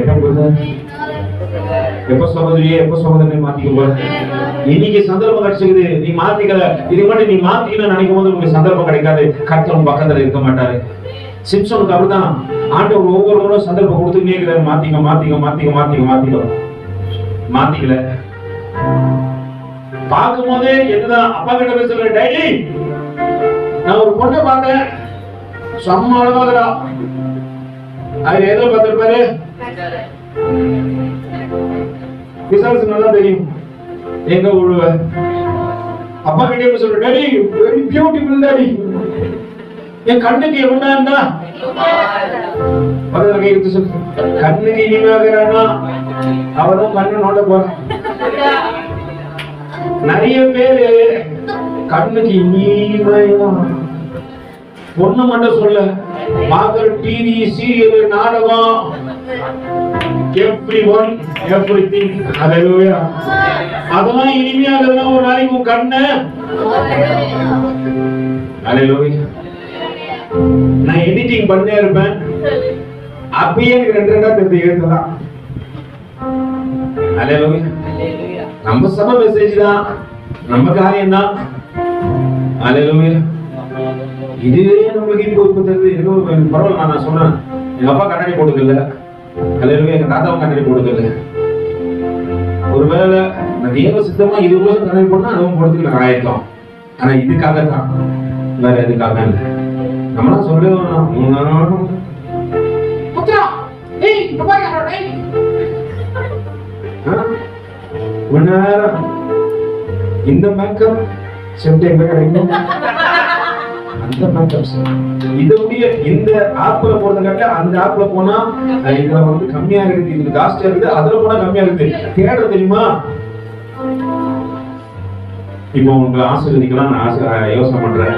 எப்ப சகோதரியே எப்ப சகோதரனை மாத்திக்க போற? இன்னைக்கு சந்தர்ப்பம் கிடைச்சது, நீ மாத்திக்கல. இது மட்டும் நீ மாத்திக்கல நினைக்கும் போது உங்களுக்கு சந்தர்ப்பம் கிடைக்காது. கர்த்தர் பக்கத்துல இருக்க மாட்டாரு. சிம்சனுக்கு அப்படிதான் ஆண்டவர் ஒவ்வொரு முறை சந்தர்ப்பம் கொடுத்துட்டே இருக்கிறாரு. மாத்திக்க மாத்திக்க மாத்திக்க மாத்திக்க மாத்திக்க மாத்திக்கல. பார்க்கும் போதே என்னதான் அப்பா கிட்ட பேசுற, டேடி நான் ஒரு பொண்ணை பார்த்தேன், செம்ம அழகாகிறா. அது ஏதோ பார்த்திருப்பாரு. விசாரிச்சு நல்லா தெரியும் எங்க உழுவ. அப்பா கிட்டே சொல்ற, டேடி வெரி பியூட்டிஃபுல் டாடி, என் கண்ணுக்கு எவ்வளவு இருந்தா கண்ணுக்கு இனிமையாகிறானா அவதான் கண்ணு நோட்ட போறான். நிறைய பேரு கண்ணுக்கு இனிமையா பொண்ணு மட்டும் சொல்ல, பாக்குற டிவி சீரியல் நாடகம் everyone everything. ஹalleluya. அதெல்லாம் இனிமையாகிறதா ஒரு நாளைக்கு உன் கண்ணு. ஹalleluya. நான் எடிட்டிங் பண்ணே இருப்பேன், அப்பயே எனக்கு ரெண்டு ரெண்டா தெரிஞ்சு எழுதலாம். ஹalleluya. நம்ம சபை மெசேஜ் தான், நம்ம காரியம் தான். ஹalleluya. இதுவே நம்மளுக்கு இப்போ தெரியுது. பரவாயில்ல, நான் சொல்றேன், எங்க அப்பா கண்ணாடி போடுறது இல்ல. ஹalleluya. எங்க தாத்தாவும் கண்ணாடி போடுறது இல்ல. ஒருவேளை நான் தேவ சித்தமா இது கூட கண்ணாடி போட்டா அதுவும் போடுறதுக்கு நான் ஆயிருக்கோம். ஆனா இதுக்காக தான், வேற எதுக்காக இல்லை. நம்மளாம் சொல்லுவோம், இந்த மேக்கப் செப்ட் எங்க கிடைக்கும்? அந்த மேக்கப்ஸ் இதோடைய இந்த ஆப்ல போறத காட்ட அந்த ஆப்ல போனா இதுல வந்து கம்மியா இருக்குது, இது காஸ்ட்லியா இருக்குது, அதுல போனா கம்மியா இருக்குது. தேடுற தெரியுமா? இப்போ உங்களை ஆசீர்வதிக்கலாம் நான் யோசனை பண்றேன்.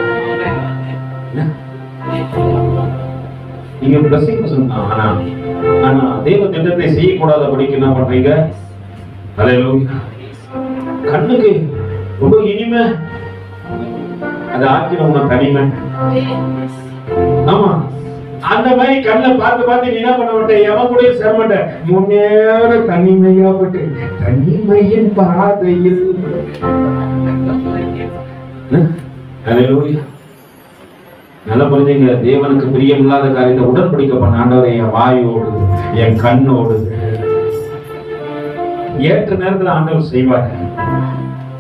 நீங்க பிளஸிங் சொன்னா ஆனா தேவ திட்டத்தை செய்யக்கூடாதபடிக்கு என்ன பண்றீங்க? ஹல்லேலூயா. கண்ணுக்கு ரொம்ப இனிமை, அது ஆக்கின தனிமை. ஆமா, அந்த மாதிரி கண்ணை பார்த்து நீ என்ன பண்ண மாட்டேன், எவன் கூட சேர மாட்டேன். முன்னேற தனிமையா போட்டு தனிமையின் பாதையில். நல்லா புரிஞ்சுங்க. தேவனுக்கு பிரியமில்லாத காரியத்தை உடன்படிக்கை பண்ண ஆண்டவரை என் வாயோடு என் கண்ணோடு ஏற்ற நேரத்துல ஆண்டவர் செய்வார்.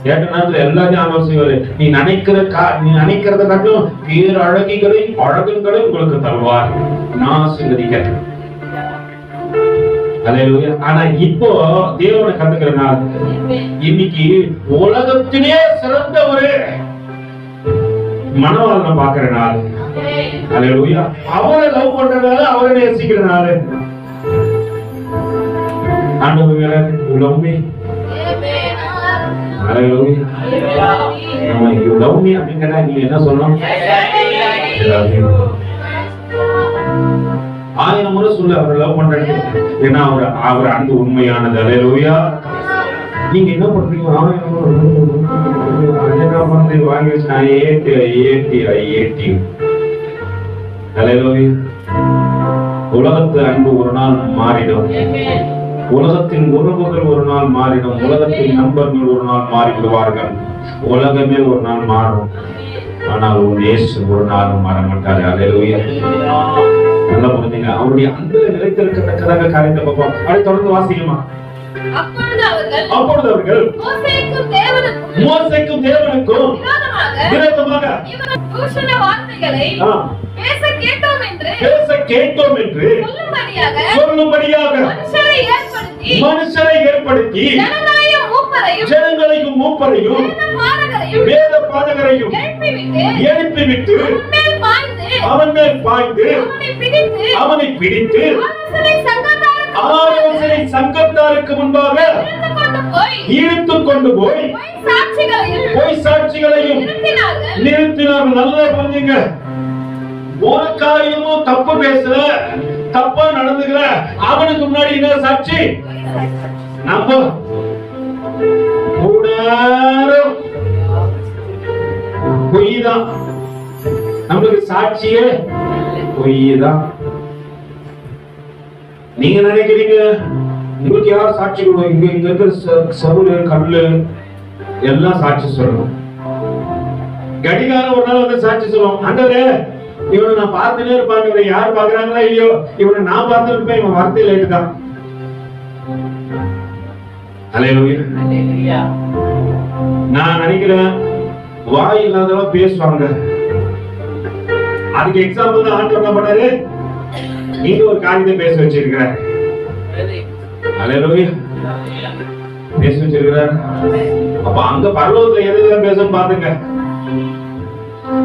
ஏற்ற நேரத்துல எல்லாத்தையும் ஆண்டவர் செய்வாரு. நீ நினைக்கிறத காட்டும் பேரழகிகளை அழகுகளை உங்களுக்கு தருவார். நான் சிந்திக்கிறேன். ஆனா இப்போ தேவனை கண்டுக்கிற நாள், இன்னைக்கு உலகத்திலே சிறந்த ஒரு மனவாளனை பாக்குற நாள். அல்லேலூயா. அவரை லவ் பண்றனால, அவரை நேசிக்கிற நாள். ஆண்டவரே you love me. Hallelujah. you love me அப்படிங்கறத நீங்க என்ன சொல்லணும்? ஆயிரம் முறை சொல்ல அவரை லவ் பண்றேன்னு. ஏன்னா அவர் அன்பு உண்மையானது. அல்லேலூயா. நீங்க என்ன பண்றீங்க? வாங்கி வச்சு நான் ஏத்தி. அல்லேலூயா. உலகத்து அன்பு ஒரு நாள் மாறிடும். உலகத்தின் உறவுகள் ஒரு நாள் மாறிடும். உலகத்தின் நண்பர்கள் ஒரு நாள் மாறிவிடுவார்கள். உலகமே ஒரு நாள் மாறும். ஆனால் உன் இயேசு ஒரு நாளும் மாற மாட்டாரு. அல்லேலூயா. நல்லா புரிஞ்சுங்க. அவருடைய அன்புல நிலைத்திருக்கத்தக்கதாக காரியத்தை பார்ப்போம். அதை தொடர்ந்து வாசிக்குமா? அப்பொழுது அவர்கள் மோசேக்கும் தேவனுக்கும் விரோதமாக பேச கேட்டோம் என்று சொல்லும்படியாக மனுஷரை ஏற்படுத்தி ஜனங்களையும் மூப்பரையும் வேத பாதகரையும் எழுப்பிவிட்டு அவன் மேல் பாய்ந்து அவனை பிடித்து ஆலோசனை சங்கத்தாருக்கு முன்பாக இழுத்து கொண்டு போய் சாட்சிகளையும் நிறுத்தினார்கள். நல்லா புரிஞ்சுங்க. ஒரு காரியமும் தப்பு பேசல, தப்பா நடந்துக்கல, அவனுக்கு முன்னாடி என்ன சாட்சி? நம்ம பொய்தான். நம்மளுக்கு சாட்சியே பொய்தான். நீங்க நினைக்கிறீங்க உங்களுக்கு யார் சாட்சி கொடுக்கும்? இங்க இருக்கிற சவுரு கல்லு எல்லாம் சாட்சி சொல்லணும். கடிகாரம் ஒரு நாள் வந்து சாட்சி சொல்லுவோம். ஆண்டவரே, இவனை நான் பார்த்துட்டே இருப்பாங்க, யார் பாக்குறாங்களா இல்லையோ, இவனை நான் பார்த்துட்டு இருப்பேன், இவன் வார்த்தை லேட்டு தான். அல்லேலூயா. நான் நினைக்கிறேன் வாய் இல்லாதவ பேசுவாங்க. அதுக்கு எக்ஸாம்பிள் தான் ஆண்டவர் என்ன பண்ணாரு? நீங்க ஒரு காரியத்தை பேச வச்சிருக்கிறார். அல்லேலூயா. பேச வச்சிருக்கிறார். அப்ப அங்க பரலோகத்துல எதுதான் பேசணும் பாருங்க.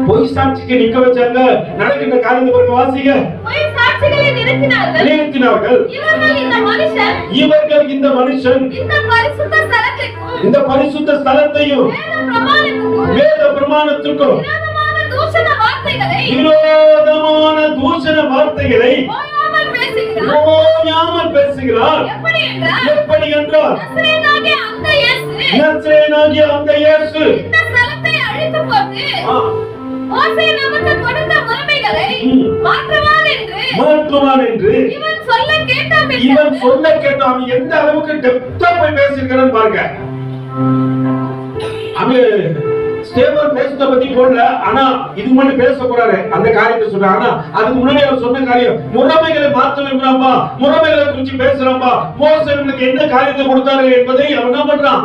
பொய் சாட்சிக்கு நிக்க வச்சாங்க. நடக்கின்ற காரியத்தை பாருங்க, வாசிங்க. பொய் சாட்சிகளை நிறுத்தினார்கள். இவர்கள் இந்த மனுஷன் இந்த பரிசுத்த ஸ்தலத்தையும் வேத பிரமாணத்துக்கும் விரோதமான தூஷண வார்த்தைகளை ஓயாமல் பேசுகிறார். எப்படி என்றால் நசரேயனாகிய அந்த இயேசு மாற்றுவான் என்று இவன் சொல்ல கேட்டான். எந்த அளவுக்கு டெப்தா போய் பேசிருக்கான்னு பாருங்க. அங்க ஸ்டேபர் பேசுறத பத்தி போடல, ஆனா இது மட்டும் பேச போறாரு. அந்த காரியத்தை சொல்ற. ஆனா அதுக்கு முன்னாடி அவர் சொன்ன காரியம், முறைமைகளை மாற்ற விரும்புறாம்பா, முறைமைகளை குறிச்சு பேசுறாம்பா, மோசே இவனுக்கு என்ன காரியத்தை கொடுத்தாரு என்பதை அவன் என்ன பண்றான்?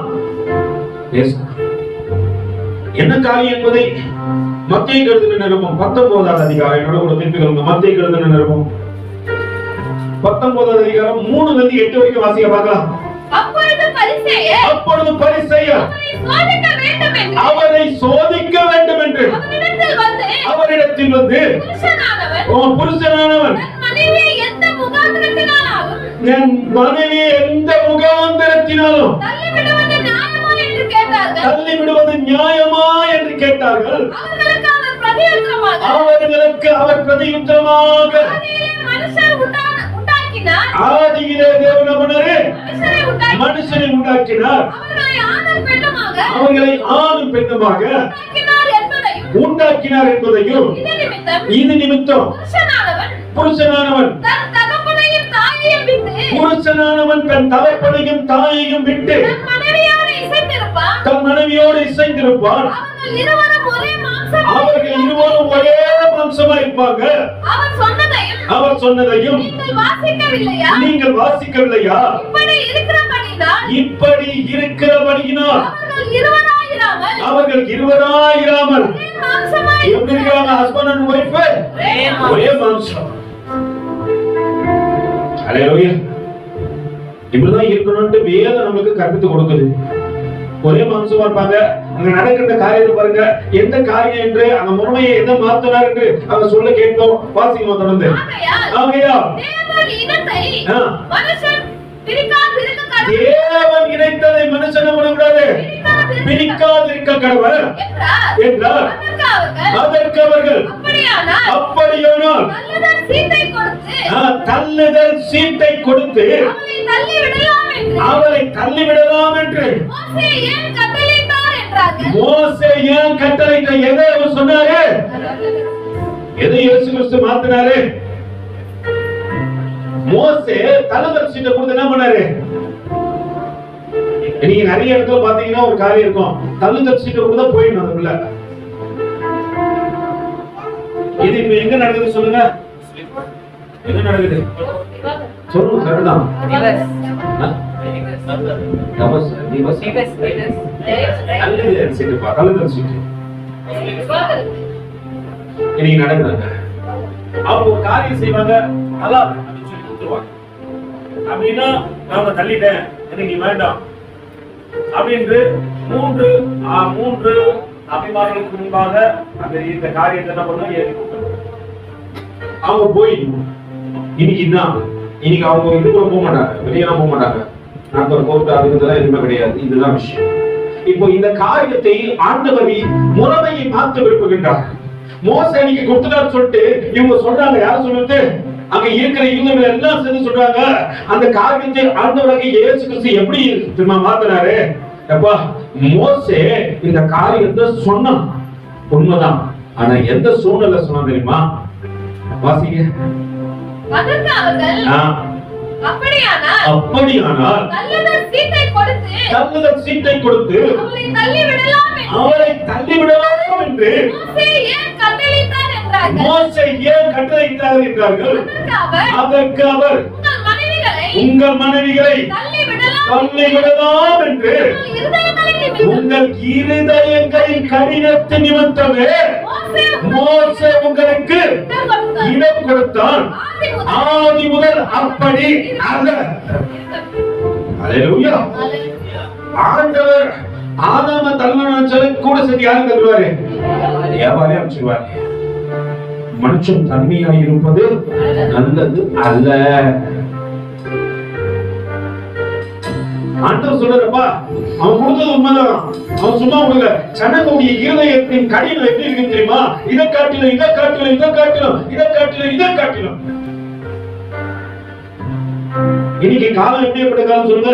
என்ன காரியம் என்பதை மத்தேயு எழுதின நிருபம் 19வது அதிகாரம். என்னோட கூட திருப்பிக்கொள்ளுங்க. மத்தேயு எழுதின நிருபம் 19வது அதிகாரம் 3 ல இருந்து 8 வரைக்கும் வாசிக்க பார்க்கலாம். அப்பொழுது பரிசேயர் அவரை சோதிக்க வேண்டும் என்று அவரிடத்தில் வந்து புருஷனானவன் என் மனைவியை எந்த முகாந்திரத்தினாலும் தள்ளிவிடுவது நியாயமா என்று கேட்டார்கள். அவர்களுக்கு அவர் பிரதியுத்தரமாக ஆதியிலே தேவனே மனுஷனை உண்டாக்கினார், அவர்களை ஆணும் பெண்ணுமாக உண்டாக்கினார் என்பதையும் இது நிமித்தம் புருஷனானவன் தன் தகப்பனையும் தாயையும் விட்டு தன் மனைவியோடு இசைந்திருப்பான். அவர்கள் இருவரும் ஒரே மாம்சமா இருப்பாங்க. அவர் சொன்னதையும் நீங்கள் வாசிக்கவில்லையா? இப்படி இருக்கிறபடியினால் அவர்கள் இருவராயிராமல் எப்படி இருக்காங்க? ஹஸ்பண்ட் அண்ட் ஒய்ஃப் ஒரே மாம்சம். அல்லேலூயா. இப்படிதான் இருக்கணும்னு வேதம் நமக்கு கற்பித்து கொடுக்குது. ஒரே மாம்சமா இருப்பாங்க. அங்க நடக்கிற காரியத்தை பாருங்க, எந்த காரியம் என்று அந்த முறையை எதை மாத்தினார் என்று அவங்க சொல்ல கேட்போம். வாசிக்கணும் தொடர்ந்து. தேவன் இணைத்ததை மனுஷன் பண்ணக்கூடாது, பிரிக்காது இருக்க கடவுள் என்றார். அதற்கு அவர்கள் அப்படியானால் தள்ளுதல் சீட்டை கொடுத்து அவரை தள்ளிவிடலாம் என்று மோசே ஏன் கட்டளையிட்ட? எதை அவர் சொன்னாரு? எதை இயேசு கிறிஸ்து மாத்தினாரு? மோசே தள்ளுதல் சீட்டை கொடுத்து என்ன பண்ணாரு? நீங்க நிறைய இடத்துல பாத்தீங்கன்னா ஒரு காரியம் இருக்கும், தள்ளுதல் சீட்டை கொடுத்தா போயிடணும் அதுக்குள்ள. இது இப்ப எங்க நடக்குது சொல்லுங்க? என்ன நடக்குது சொல்லுங்க? சரிதான். அப்போ காரியம் செய்வாங்க அப்படின்னா நான் தள்ளிட்டேன், எனக்கு வேண்டாம் அப்படின்னு மூன்று அபிமானங்களுக்கு முன்பாக அந்த இந்த காரியத்தை என்ன பண்ண அவங்க போய் இன்னைக்கு அவங்க இதுக்குள்ள போக மாட்டாங்க, வெளியெல்லாம் போக மாட்டாங்க. நண்பர் கோர்ட்டு அதுக்குதான் எதுவுமே கிடையாது. இதுதான் விஷயம். இப்போ இந்த காரியத்தை ஆண்டவர் முறைமையை மாற்ற விரும்புகின்றார். மோசே அன்னைக்கு கொடுத்துட்டான்னு சொல்லிட்டு இவங்க சொல்றாங்க. யாரும் சொல்லிட்டு அங்க இருக்கிற இவங்க எல்லாம் சேர்ந்து சொல்றாங்க. அந்த காரியத்தை ஆண்டவராக இயேசு கிறிஸ்து எப்படி திரும்ப மாத்தினாரு? அப்பா மோசே இந்த காரியத்தை சொன்னான், உண்மைதான். ஆனா எந்த சூழ்நிலை சொன்னா தெரியுமா? வாசிங்க. அப்படியானால் தள்ளுதல் சீட்டை கொடுத்து அவரை தள்ளிவிடலாம் என்று மோசே ஏன் கட்டளையிட்டார் என்றார்கள். அதற்கு அவர் உங்கள் மனைவிகளை தள்ளிவிடலாம் என்று உங்கள் இருதயங்களின் கடினத்தின் நிமித்தமே மோசே உங்களுக்கு இடம் கொடுத்தான். ஆதி முதல் அப்படி அல்ல. அல்லேலூயா. ஆண்டவர் ஆதாம தள்ளணும்னு சொல்லி கூட சேர்த்து யாரும் தள்ளுவாரு? வியாபாரி அமைச்சிருவாரு. மனுஷன் தன்மையாய் இருப்பது நல்லது அல்ல. ஆண்டவர் சொல்றப்பா, அவன் கொடுத்தது உண்மைதான். அவன் சும்மா கொடுக்கல. சனங்களுடைய இருதயத்தின் கடினம் எப்படி இருக்கு தெரியுமா? இதை காட்டிலும் இதை காட்டிலும் இதை காட்டிலும் இதை காட்டிலும் இதை காட்டிலும். இன்னைக்கு காலம் எப்படி எப்படி காலம் சொல்லுங்க?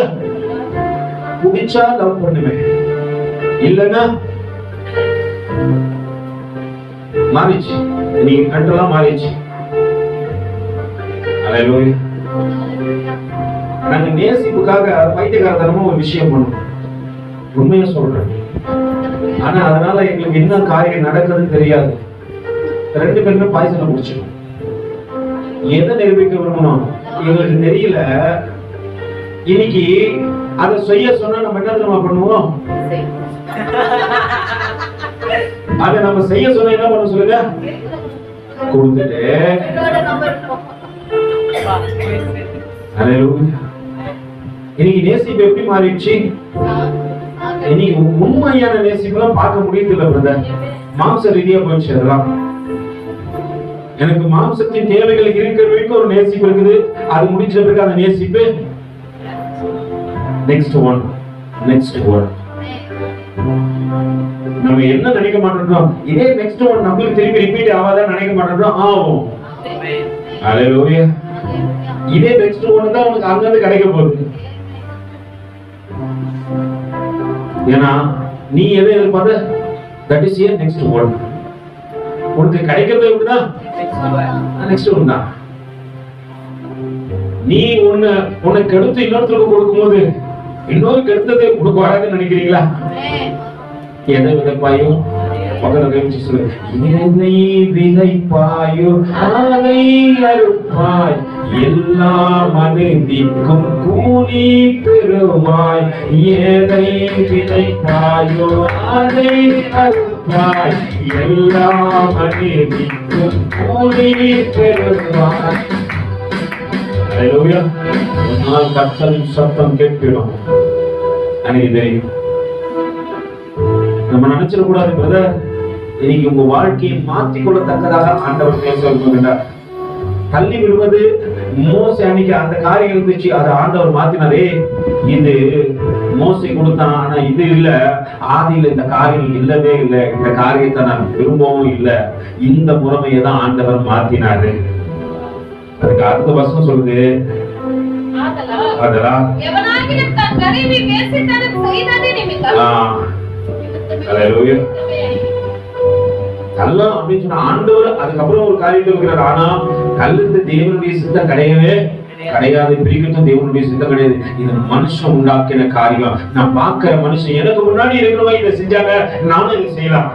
புடிச்சா லவ் பண்ணுவேன், இல்லன்னா மாறிச்சு. நீங்க கண்டெல்லாம் மாறிச்சு. அல்லேலூயா. நாங்க நேசிப்புக்காக பைத்தியக்காரத்தனமா ஒரு விஷயம் பண்ணுவோம், உண்மையா சொல்றேன். ஆனா அதனால எங்களுக்கு என்ன காரியம் நடக்குதுன்னு தெரியாது. ரெண்டு பேருமே பாய்சனை குடிச்சிடும். எதை நிரூபிக்க விரும்பணும் எங்களுக்கு தெரியல. இன்னைக்கு அதை செய்ய சொன்னா நம்ம என்ன தெரியுமா பண்ணுவோம்? அதை நம்ம செய்ய சொன்னா என்ன பண்ண சொல்லுங்க? கொடுத்துட்டு இன்னைக்கு நேசிப்பு எப்படி மாறிடுச்சு? இன்னைக்கு உண்மையான நேசிப்புலாம் பார்க்க முடியுது இல்ல பிரதர். மாம்ச ரீதியா போயிடுச்சு அதெல்லாம். எனக்கு மாம்சத்தின் தேவைகள் இருக்கிற வரைக்கும் ஒரு நேசிப்பு இருக்குது. அது முடிச்ச பிறகு அந்த நேசிப்பு நெக்ஸ்ட் ஒன். நம்ம என்ன நினைக்க மாட்டோம், இதே நெக்ஸ்ட் ஒன் நம்மளுக்கு திருப்பி ரிப்பீட் ஆகாதான் நினைக்க மாட்டோம். ஆகும். ஹalleluya. இதே நெக்ஸ்ட் ஒன் தான் உனக்கு அங்கிருந்து கிடைக்க போகுது. ஏன்னா நீ எதை எதிர்பார்த்த, that is your next one. உனக்கு கிடைக்கிறது எப்படிதான் நெக்ஸ்ட் ஒன் தான். நீ உனக்கு எடுத்து இன்னொருத்தருக்கு கொடுக்கும்போது இன்னொரு கெடுத்தது உனக்கு வராதுன்னு நினைக்கிறீங்களா? எதை விதைப்பாயோ பக்கத்துல கழிச்சு சொல்லு. எதை விதைப்பாயோ அதை அறுப்பாய், எல்லா மனிதனுக்கும் கூலி பெறுவாய். எதை விதைப்பாயோ அதை அறுப்பாய், எல்லா மனிதனுக்கும் கூலி பெறுவாய். ஹalleluya. நான் கர்த்தரின் சத்தம் கேட்கிறோம். எனக்கு தெரியும். நம்ம நினைச்சிட கூடாது பிரதர், இன்னைக்கு உங்க வாழ்க்கையை மாற்றிக்கொள்ளத்தக்கதாக ஆண்டவர் பேச விரும்புகிறார். தள்ளி விடுவது மோசே அன்னைக்கு அந்த காரியம் இருந்துச்சு, அதை ஆண்டவர் மாத்தினாரே. இது மோசை கொடுத்தான், ஆனா இது இல்ல. ஆதியில இந்த காரியம் இல்லவே இல்லை, இந்த காரியத்தை நான் விரும்பவும் இல்லை. இந்த முறைமையை தான் ஆண்டவர் மாத்தினாரு. அதுக்கு அடுத்த வசனம் சொல்லுது, அதெல்லாம் கல்லம் அப்படின்னு சொன்ன ஆண்டவர் அதுக்கப்புறம் ஒரு காரியத்தை இருக்கிறார். ஆனா கல்லுக்கு தேவனுடைய சித்தம் கிடையவே கிடையாது, பிரிக்கட்டும் தேவனுடைய சித்தம் கிடையாது. இது மனுஷன் உண்டாக்கின காரியம். நான் பார்க்கிற மனுஷன் எனக்கு முன்னாடி இருக்கிறவங்க இதை செஞ்சாங்க, நானும் இதை செய்யலாம்.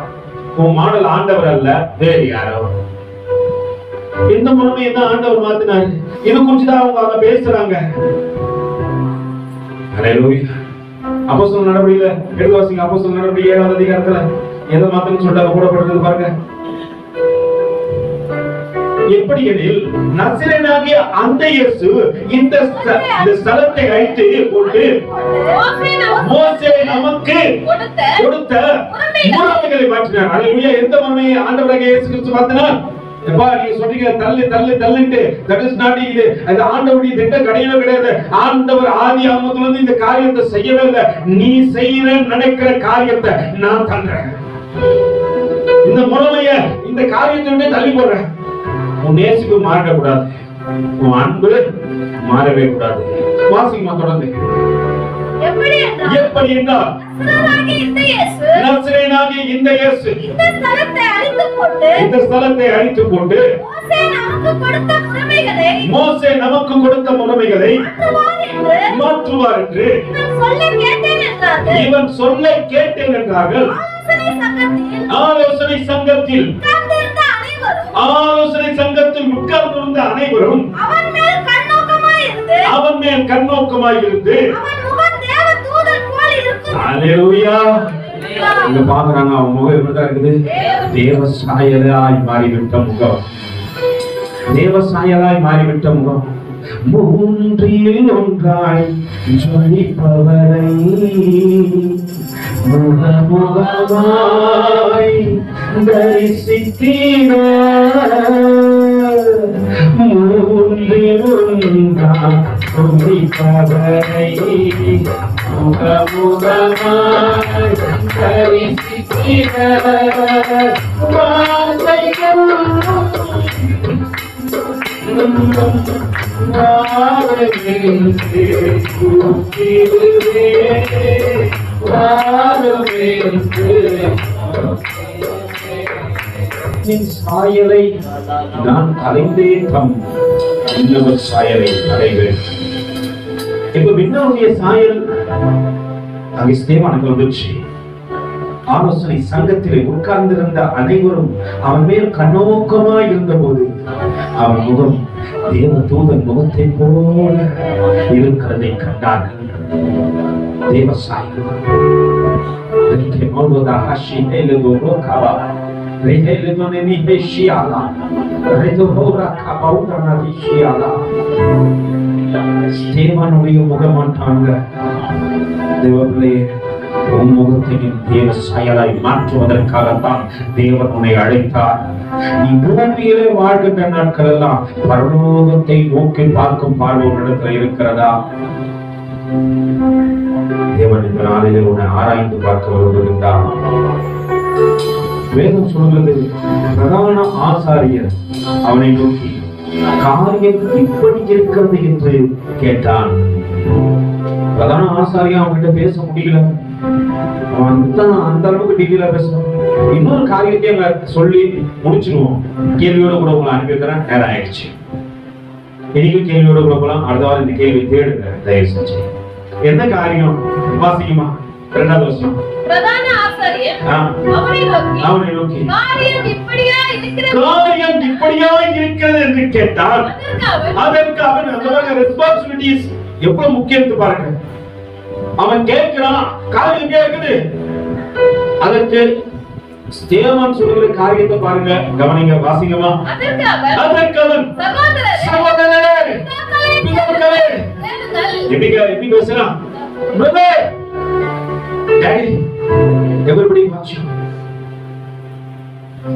உன் மாடல் ஆண்டவர் அல்ல, வேறு யாரோ. இந்த முறைமையை தான் ஆண்டவர் மாத்தினாரு. இது குறிச்சுதான் அவங்க பேசுறாங்க. அப்போஸ்தலர் நடவடிக்கையில எடுத்து வாசிங்க. அப்போஸ்தலர் நடவடிக்கை 7ஆம் அதிகாரத்துல எதை மாத்தணும்னு சொல்லிட்டு போடப்பட்டது பாருங்க. எப்படி எனில் நசரேயனாகிய அந்த இயேசு இந்த ஸ்தலத்தை அழித்து போட்டு மோசே நமக்கு கொடுத்த முறைமைகளை மாற்றினார். அல்லேலூயா. எந்த முறைமையை ஆண்டவராகிய இயேசு கிறிஸ்து மாத்தினார்? எப்பா நீங்க சொல்றீங்க தள்ளுன்ட்டு, that is not இது. அது ஆண்டவருடைய திட்டம் கிடையவே கிடையாது. ஆண்டவர் ஆதி ஆமத்துல இருந்து இந்த காரியத்தை செய்யவே இல்லை. நீ செய்யற நினைக்கிற காரியத்தை நான் தள்ளுறேன். இந்த முறைமைய இந்த காரியத்தை தள்ளி போடுறேன். உன் நேசிப்பு மாறக்கூடாது, உன் அன்பு மாறவே கூடாது. வாசிக்குமா தொடர்ந்து. எப்படி என்றால் நசரேயனாகிய இந்த இயேசு இந்த ஸ்தலத்தை அழித்து போட்டு மோசே நமக்கு கொடுத்த முறைமைகளை மாற்றுவார் என்று இவன் சொல்ல கேட்டேன் என்றார்கள். ஆலோசனை சங்கத்தில் உட்கார்ந்திருந்த அனைவரும் அவன் மேல் கண்ணோக்கமாய் இருந்து அல்லேலூயா. இங்க பாக்குறாங்க, அவன் முகம் எப்படிதான் இருக்குது? தேவ சாயலாய் மாறிவிட்ட முகம், தேவ சாயலாய் மாறிவிட்ட முகம். மூன்றில் ஒன்றாய் ஜொலிப்பவரை முகமுகமாய் தரிசித்தீர். மூன்றில் ஒன்றாய் ஜொலிப்பவரை முகமுகமாய் தரிசித்தீர். சாயலை நான் அடைந்தேன், தம் இன்னொரு சாயலை அடைவேன். இப்ப விண்ணவருடைய சாயல் அங்கே ஸ்தேவானுக்கு வந்துச்சு. ஆலோசனை சங்கத்திலே உட்கார்ந்திருந்த அனைவரும் அவன் மேல் கண்ணோக்கமாய் இருந்த போது அவன் முகம் தேவ தூதன் முகத்தை போல இருக்கிறதை கண்டார்கள். தேவ சாயல் தேவனுடைய முகமாட்டாங்க. தேவர்களே, உன் முகத்தை தேவ சாயலாய் மாற்றுவதற்காகத்தான் தேவன் உன்னை அழைத்தார். நீ பூமியிலே வாழ்கின்ற நாட்கள் எல்லாம் பரலோகத்தை நோக்கி பார்க்கும் பார்வை இடத்துல இருக்கிறதா? தேவன் இந்த நாளிலே உன்னை ஆராய்ந்து பார்க்க விரும்புகின்றார். வேதம் சொல்கிறது, பிரதான ஆசாரியர் அவனை நோக்கி காரியம் இப்படி இருக்கிறது என்று கேட்டான். பிரதான ஆசாரியா அவன்கிட்ட பேச முடியல. அவன் அந்த அளவுக்கு டீட்டெயிலா பேசணும். இன்னொரு காரியத்தையும் சொல்லி முடிச்சிருவோம். கேள்வியோட கூட உங்களை அனுப்பி வைக்கிறேன். நேரம் ஆயிடுச்சு. இன்னைக்கு கேள்வியோட கூட போலாம். அடுத்த வாரம் இந்த கேள்வி தேடுங்க தயவு செஞ்சு. என்ன காரியம்? வாசிக்குமா? 2வது வருஷம். பிரதான ஆசாரியர் அவனை நோக்கி காரியம் இப்படியா இருக்கிறது என்று கேட்டான். அதற்கு அவன் அந்த ரெஸ்பான்சிபிலிட்டிஸ் எவ்வளவு முக்கியத்து பாருங்க. அவன் கேட்கிறான், காரியம் எப்படியா இருக்குது. அதற்கு ஸ்தேவான் சொல்லுகிற காரியத்தை பாருங்க, கவனிங்க, வாசிங்கமா. அதற்கு அவன் சகோதரரே, பிதாக்களே, எப்படி பேசுறான்? Brother, daddy, everybody watching.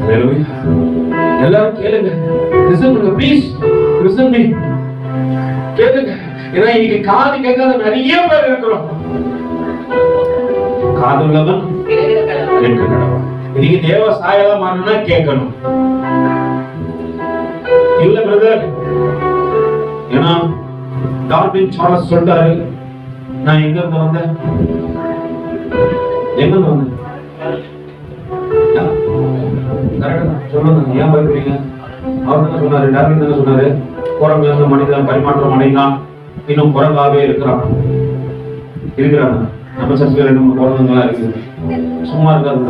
Hallelujah. எல்லாரும் கேளுங்க. Listen to me, please. Listen me. கேளுங்க. ஏன்னா இன்னைக்கு காது கேட்காத நிறைய பேர் இருக்கிறோம். காது உள்ளவன் கேட்க கடவன். இன்னைக்கு தேவ சாயலா மாறணும்னா கேட்கணும். இல்ல பிரதர், ஏன்னா டார்வின் சார்லஸ் சொல்றாரு, நான் எங்க இருந்து வந்தேன்? சொல்லுங்க, ஏன் பயப்படுறீங்க? அவர் தானே சொன்னாரு, டார்வின் தானே சொன்னாரு, குரங்கு இருந்து மனிதன் பரிமாற்றம் அடைந்தான், இன்னும் குரங்காவே இருக்கிறாங்க. நம்ம சர்ச்சையில் 2-3 குரங்குங்களா இருக்குது. சும்மா இருக்காது,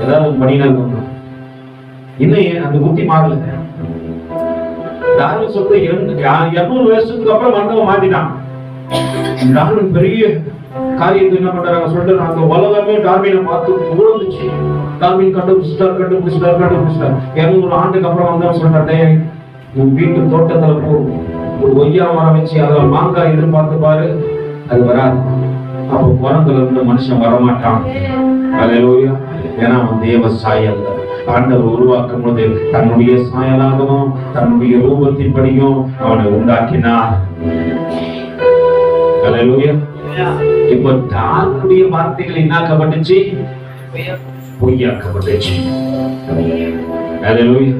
ஏதாவது பண்ணினா இருக்கணும். இன்னும் அந்த புத்தி மாறல. டார்வின் சொத்தை 200 வருஷத்துக்கு அப்புறம் மருத்துவம் மாத்திட்டான். டார்வின் பெரிய காரியத்தை என்ன பண்றாங்க சொல்லிட்டு, அந்த உலகமே டார்வினை பார்த்து புகழ்ந்துச்சு. டார்வின் கண்டுபிடிச்சிட்டார் 200 ஆண்டுக்கு அப்புறம் வந்து சொல்லிட்டான், உன் வீட்டு தோட்டத்துல போ, ஒரு ஒய்யா மரம் வச்சு அதுல மாங்காய் எதிர்பார்த்து பாரு, அது வராது. அப்போ குரங்குல இருந்து மனுஷன் வரமாட்டான். அல்லேலூயா. ஏன்னா அவன் தேவ சாயல். ஆண்டவர் உருவாக்கும் போது தன்னுடைய சாயலாகவும் தன்னுடைய ரூபத்தின்படியும் அவனை உண்டாக்கினார். அல்லேலூயா. இப்போ தானுடைய வார்த்தைகள் என்னாக்கப்பட்டுச்சு? பொய்யாக்கப்பட்டுச்சு. அல்லேலூயா.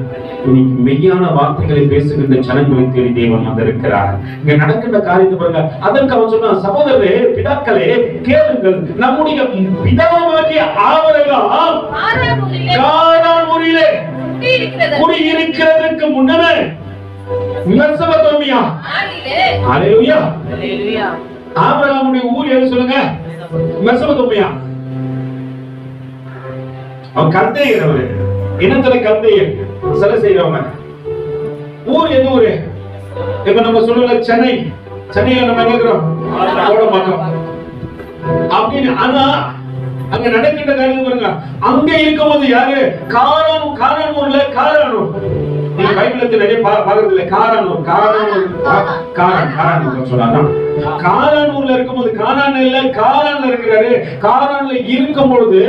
இன்னைக்கு மெய்யான வார்த்தைகளை பேசுகின்ற ஜனங்களை தேடி தேவன் வந்திருக்கிறார். இங்க நடக்கின்ற காரியத்தை பாருங்க. அதற்கு அவன் சொன்னான், சகோதரரே, பிதாக்களே, கேளுங்கள். நம்முடைய பிதாவாகிய ஆபிரகாம் கானான் ஊரிலே குடியிருக்கிறதற்கு முன்னமே மெசொப்பொத்தாமியா. அல்லேலூயா. ஆபிரகாமுடைய ஊர் எது சொல்லுங்க? மெசொப்பொத்தாமியா. அவன் கல்தேயர். அவரு இனத்துல கல்தேயர் சிலை செய்யறவங்க. ஊர் எது ஊரு? இப்ப நம்ம சொல்லல சென்னை. சென்னையில நம்ம எங்க இருக்கிறோம்? கோடம்பாக்கம் அப்படின்னு. ஆனா அங்க நடக்கின்ற காரியம் பாருங்க. அங்க இருக்கும்போது யாரு? கானான் ஊர்ல காரானூர். நீங்க பைபிள்ல நிறைய பாக்குறது இல்ல. காரானூர் சொன்னாங்க. காரானூர்ல இருக்கும்போது, காரான்ல இருக்கிறாரு. காரான்ல இருக்கும் பொழுது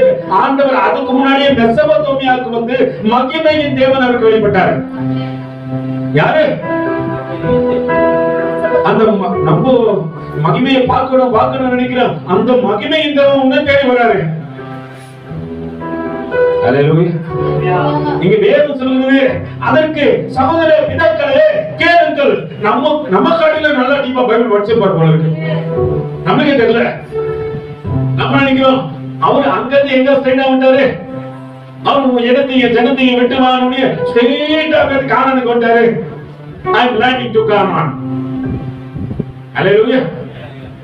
ஆண்டவர் அதுக்கு முன்னாடியே மெசொப்பொத்தாமியாவுக்கு வந்து மகிமையின் தேவன் அவருக்கு வெளிப்பட்டாரு. யாரு? அந்த நம்ம மகிமையை பார்க்கணும் நினைக்கிறோம். அந்த மகிமையின் தேவன் தேடி வராரு. அல்லேலூயா. இங்க வேதம் சொல்லுது, அதற்கு சகோதர பிதாக்களே, கேளுங்கள். நம்ம காட்டில நல்லா டீப்பா பைபிள் படிச்சிருப்பார் போல இருக்கு. நமக்கு தெரியல. நம்ம நினைக்கிறோம் அவர் அங்கிருந்து எங்க ஸ்ட்ரைட்டா வந்தாரு. அவர் ஜனத்தையும் விட்டு வாங்க ஸ்ட்ரைட்டா கானானுக்கு வந்தாரு. I am landing to Canaan. Hallelujah.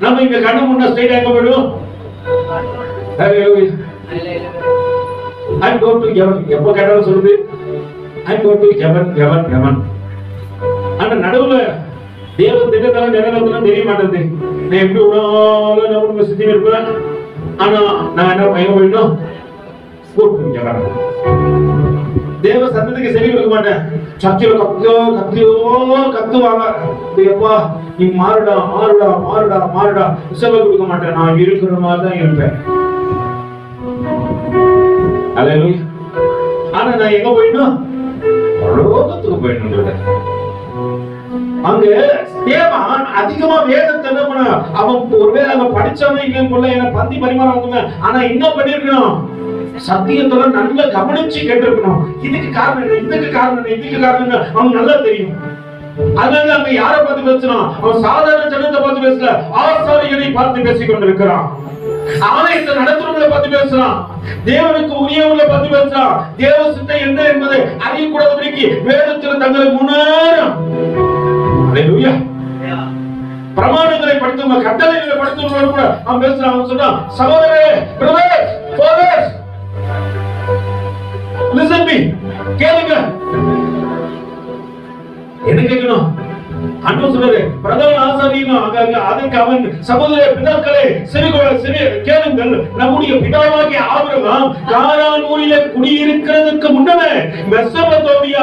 நம்ம இங்க கண்ணு முன்ன ஸ்ட்ரைட்டா எங்க போய்டுவோம்? Hallelujah. I go to heaven. எப்போ கேட்டாலும் சொல்லுது, I go to heaven. ஆனா நடுவுல தேவ திட்டத்தால நிறைவேற்றலாம் தெரிய மாட்டேங்குது. நான் எப்படி உணாலும் நான் உண்மை சுத்தி இருப்பேன். ஆனா நான் என்ன பயன் போயிடணும்? Go to heaven. தேவ சத்தத்துக்கு செவி கொடுக்க மாட்டேன். சர்ச்சில கத்துவாங்க. எப்பா நீ மாறுடா மாறுடா மாறுடா மாறுடா, செவி கொடுக்க மாட்டேன். நான் இருக்கிற மாதிரி தான் இருப்பேன். அல்லேலூயா. ஆனா நான் எங்க போயிடணும்? பரலோகத்துக்கு போயிடணும். அங்க தேவன் அதிகமா வேதத்தை என்ன பண்ண, அவன் ஒருவேளை அவன் படிச்சவன் இல்லைன்னு கொள்ள என்ன பந்தி பரிமாறம் வந்து, ஆனா என்ன பண்ணிருக்கணும்? சத்தியத்தோட நல்லா கவனிச்சு கேட்டிருக்கணும். இதுக்கு காரணம் என்ன, இதுக்கு காரணம் என்ன, இதுக்கு காரணம் என்ன அவனுக்கு நல்லா தெரியும். அதனால அங்க யாரை பார்த்து பேசுறான்? அவன் சாதாரண ஜனத்தை பார்த்து பேசல, ஆசாரியனை பார்த்து பேசிக் கொண்டிருக்கிறான். ஆலயத்தை நடத்துறவங்களை பார்த்து பேசுறான். தேவனுக்கு உரியவங்களை பார்த்து பேசுறான். தேவ சித்தம் என்ன என்பதை அறியக்கூடாதபடிக்கு வேதத்தில் தங்களை முன்னேறும். அல்லேலூயா. பிரமாணங்களை படித்தவங்க, கட்டளைகளை படித்தவங்களோட கூட அவன் பேசுறான். அவன் சொல்றான், சகோதரரே, பிரதர்ஸ், ஃபாதர்ஸ், லிசன் மீ, கேளுங்க. என்ன கேட்கணும்? அன்பு சொல்றாரு, பிரதான ஆசாரியனும் அதற்கு அவன், சகோதர பிதாக்களே செவி கேளுங்கள். நம்முடைய பிதாவாகிய ஆபிரகாம் கானான் ஊரிலே குடியிருக்கிறதுக்கு முன்னமே மெசொப்பொத்தாமியா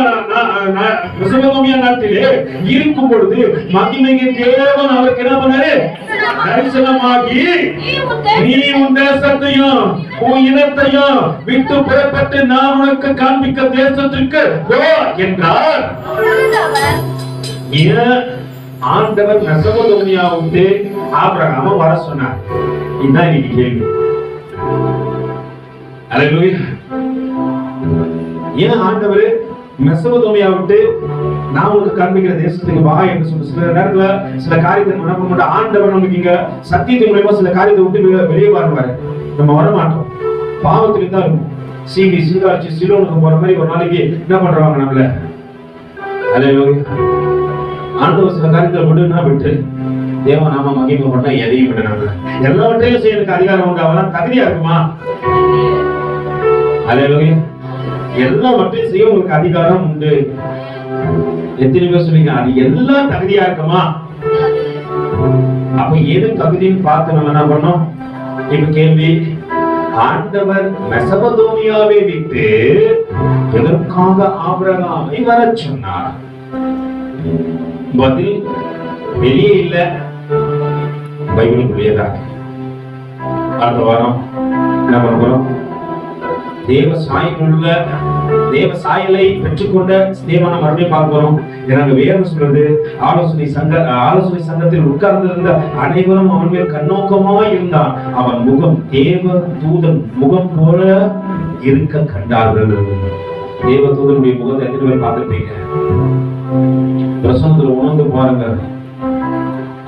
நாட்டிலே இருக்கும் பொழுது மகிமையின் தேவன் அவருக்கு என்ன பண்ணாரு? தரிசனமாகி, நீ உன் தேசத்தையும் உன் இனத்தையும் விட்டு புறப்பட்டு நான் உனக்கு காண்பிக்க தேசத்திற்கு போ என்றார். ஆண்டவர் மெசொப்பொத்தாமியாவுக்கு ஆபிரகாமை வர சொன்னார். இதுதான் இன்னைக்கு கேள்வி. அல்லேலூயா. ஏன் ஆண்டவர் மெசொப்பொத்தாமியா விட்டு நான் உங்களுக்கு காண்பிக்கிற தேசத்துக்கு வா என்று சொல்லி சில நேரத்துல சில காரியத்தை பண்ண மாட்டோம். ஆண்டவர் நமக்கு இங்க சத்தியத்தின் மூலமா சில காரியத்தை விட்டு வெளியே பாருவாரு. நம்ம வர மாட்டோம், பாவத்துக்கு தான் இருக்கும். சீனி சீதாச்சி சிலோனுக்கு போற மாதிரி ஒரு நாளைக்கு என்ன பண்றாங்க நம்மள. அல்லேலூயா. ஆண்டவர் சில காரியத்தை விடுனா விட்டு தேவநாம மகிமை பண்ண எதையும் விடுறாங்க. எல்லாவற்றையும் செய்யறதுக்கு அதிகாரம் உண்டு. அவெல்லாம் தகுதியா இருக்குமா? அல்லேலூயா. எல்லாவற்றையும் செய்ய உங்களுக்கு அதிகாரம் உண்டு. எத்தனை பேர் சொல்றீங்க அது எல்லாம் தகுதியா இருக்குமா? அப்ப எது தகுதின்னு பார்த்து நம்ம என்ன பண்ணோம்? இப்ப கேள்வி, ஆண்டவர் மெசொப்பொத்தாமியாவை விட்டு எதற்காக ஆபிரகாமை வர சொன்னார்? பதில் வெளியே இல்ல, பைபிளுக்குள்ளேதான். அடுத்த வாரம் என்ன பண்ண போறோம்? தேவ சாயலை பெற்றுக்கொண்ட ஸ்தேவானை மறுபடியும் பார்க்க போறோம். எனக்கு வேதம் சொல்றது, ஆலோசனை சங்கத்தில் உட்கார்ந்திருந்த அனைவரும் அவன் மேல் கண்ணோக்கமாய் இருந்தான். அவன் முகம் தேவ தூதன் முகம் போல இருக்க கண்டார்கள். தேவ தூதனுடைய முகத்தை எத்தனை பேர் பார்த்திருப்பீங்க? பிரசனத்துல உணர்ந்து பாருங்க.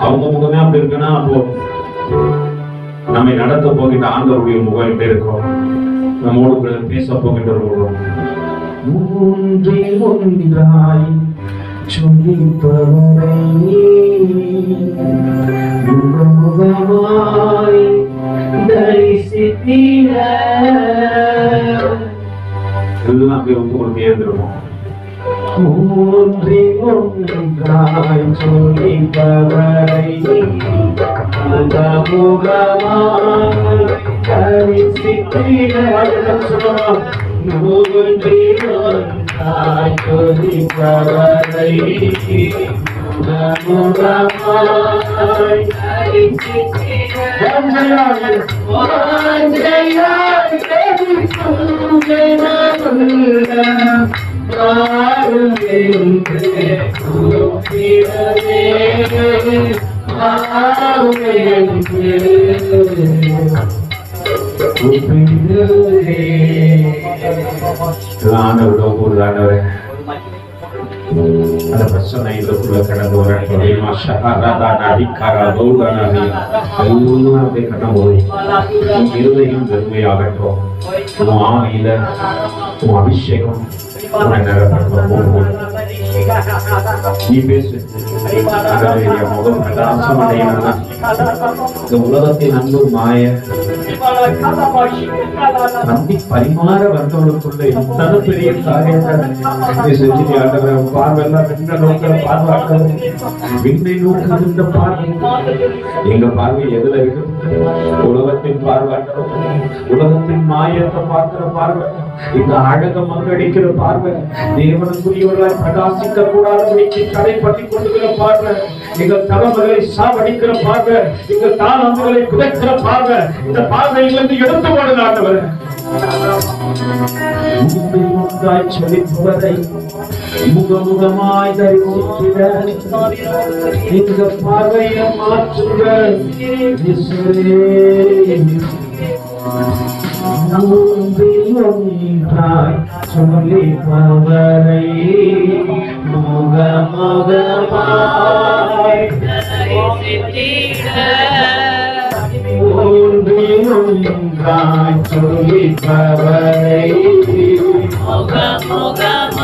அவங்க முகமே அப்படி இருக்குன்னா அப்போ நம்மை நடத்த போகின்ற ஆண்டவருடைய முகம் எப்படி இருக்கும்? நம்மோடு பேச போகின்ற முகம். மூன்றில் ஒன்றாய் சொல்லிப்பவரை முகமுகமாய் தரிசித்திட எல்லாம் போய் வந்து ஒரு தேர்ந்திருப்போம். மூன்றில் ஒன்றாய் சொல்லிப்பவரை முகமுகமாய் தரிசித்திட மூன்றில் ஒன்றாய் சொல்லிப்பவரை முகமுகமாய் அந்த பிரச்சனை இதுக்குள்ள கடந்து வர இருதயம் வெறுமையாகட்டும். உன் ஆவியில உன் அபிஷேகம் நீ பேசு. முகம் பிரகாசம் அடையணும்னா இந்த உலகத்தின் அன்பு மாய நம்பி பரிமாற வந்தவளுக்குள்ள இத்தனை பெரிய காரியத்தை செஞ்சு ஆண்டவர் பார்வையெல்லாம் விண்ணை நோக்கிற பார்வை, விண்ணை நோக்குகின்ற பார்வை. எங்க பார்வை எதுல இருக்கு? உலகத்தின் பார்வை, உலகத்தின் மாயத்தை பார்க்கிற பார்வை, இந்த அழக மங்கடிக்கிற பார்வை, தேவனுக்குரியவர்களாய் பிரகாசிக்க கூடாதபடிக்கு தடை பற்றி கொண்டுகிற பார்வை, எங்கள் தலைவர்களை சாவடிக்கிற பார்வை, எங்கள் தாளந்துகளை புதைக்கிற பார்வை, இந்த பார்வையிலிருந்து எடுத்து போடுங்க ஆண்டவர். ஒன்றாய் செழிப்பவரை முகமுகமாய் தரிசிக்கிற இந்த பார்வையை மாற்றுங்க. ஒன்றாய் சொல்லிப்பவரை முகமுகமாய் ஒன்றாய் சொல்லிப்பவரை முகமுகமாய்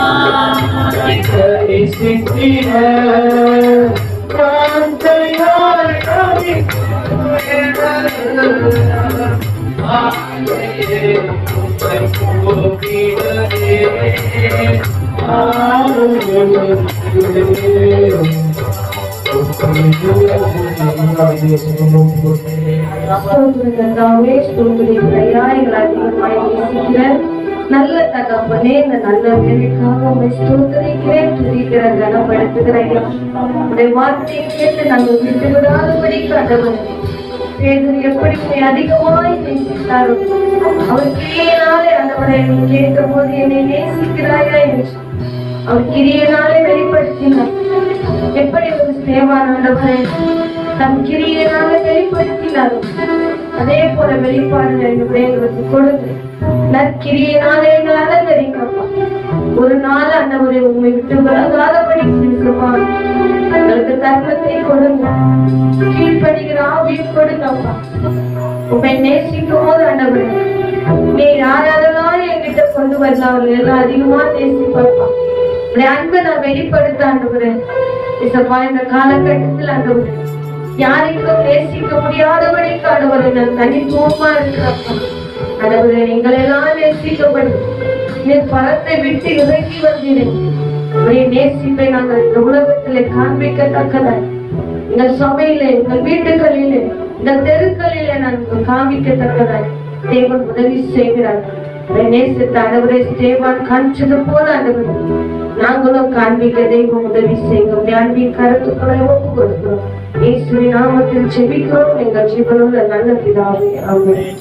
தரிசிக்கிற காந்தையாய் நல்ல தகப்பனே, இந்த நல்ல வேலைக்காக உங்களை ஸ்தோத்திரிக்கிறேன், துதிக்கிறேன், கனப்படுத்துகிறேன். உடைய வார்த்தையை கேட்டு நாங்கள் விட்டு விடாதபடிக்கு ஆண்டவரே, பேதுரு எப்படி அதிகமாய் நேசித்தாரோ, அவர் கிரியையினாலே ஆண்டவரே நீ கேட்கும் போது என்னை நேசிக்கிறாயா என்று அவர் கிரியையினாலே வெளிப்படுத்தினார். எப்படி ஒரு சேவான் ஆண்டவரே தம் கிரியையினாலே வெளிப்படுத்தினாரோ, அதே போல வெளிப்பாடுகள் எங்களுக்கு கொடுத்து நற்கிரியினாலே எங்கள் அலங்கரிக்கப்பா. ஒரு நாள் ஆண்டவரே உண்மை விட்டு விலகாதபடி எங்களுக்கு தர்மத்தை கொடுங்க, கீழ்ப்படுகிற ஆவியை கொடுங்கப்பா. உண்மை நேசிக்கும் போது ஆண்டவரே நீ யாரெல்லாம் என்கிட்ட கொண்டு வரல அவர்கள் எல்லாம் அதிகமா நேசிப்பாப்பா. உடைய அன்பை நான் வெளிப்படுத்த ஆண்டவரே இசப்பா. இந்த காலகட்டத்தில் ஆண்டவரே யாருக்கும் நேசிக்க முடியாதபடிக்கு ஆண்டவரே நான் தனித்துவமா இருக்கிறப்பா. ஆண்டவரே எங்களெல்லாம் நேசிக்கப்படும் நீர் பரத்தை விட்டு இறங்கி வந்தீரே. உடைய நேசிப்பை நாங்கள் இந்த உலகத்திலே காண்பிக்கத்தக்கதாய் எங்கள் சபையிலே, எங்கள் வீட்டுகளிலே, எங்கள் தெருக்களிலே நாங்கள் காண்பிக்கத்தக்கதாய் தேவன் உதவி செய்கிறார். நேசித்த ஆண்டவரே ஸ்தேவான் காண்பிச்சது போல ஆண்டவரே நாங்களும் காண்பிக்க தெய்வம் உதவி செய்யும். அன்பின் கருத்துக்களை ஒப்பு கொடுக்கிறோம். இயேசுவின் நாமத்தில் ஜெபிக்கிறோம் எங்கள் ஜீவனுள்ள நல்ல பிதாவே, ஆமென்.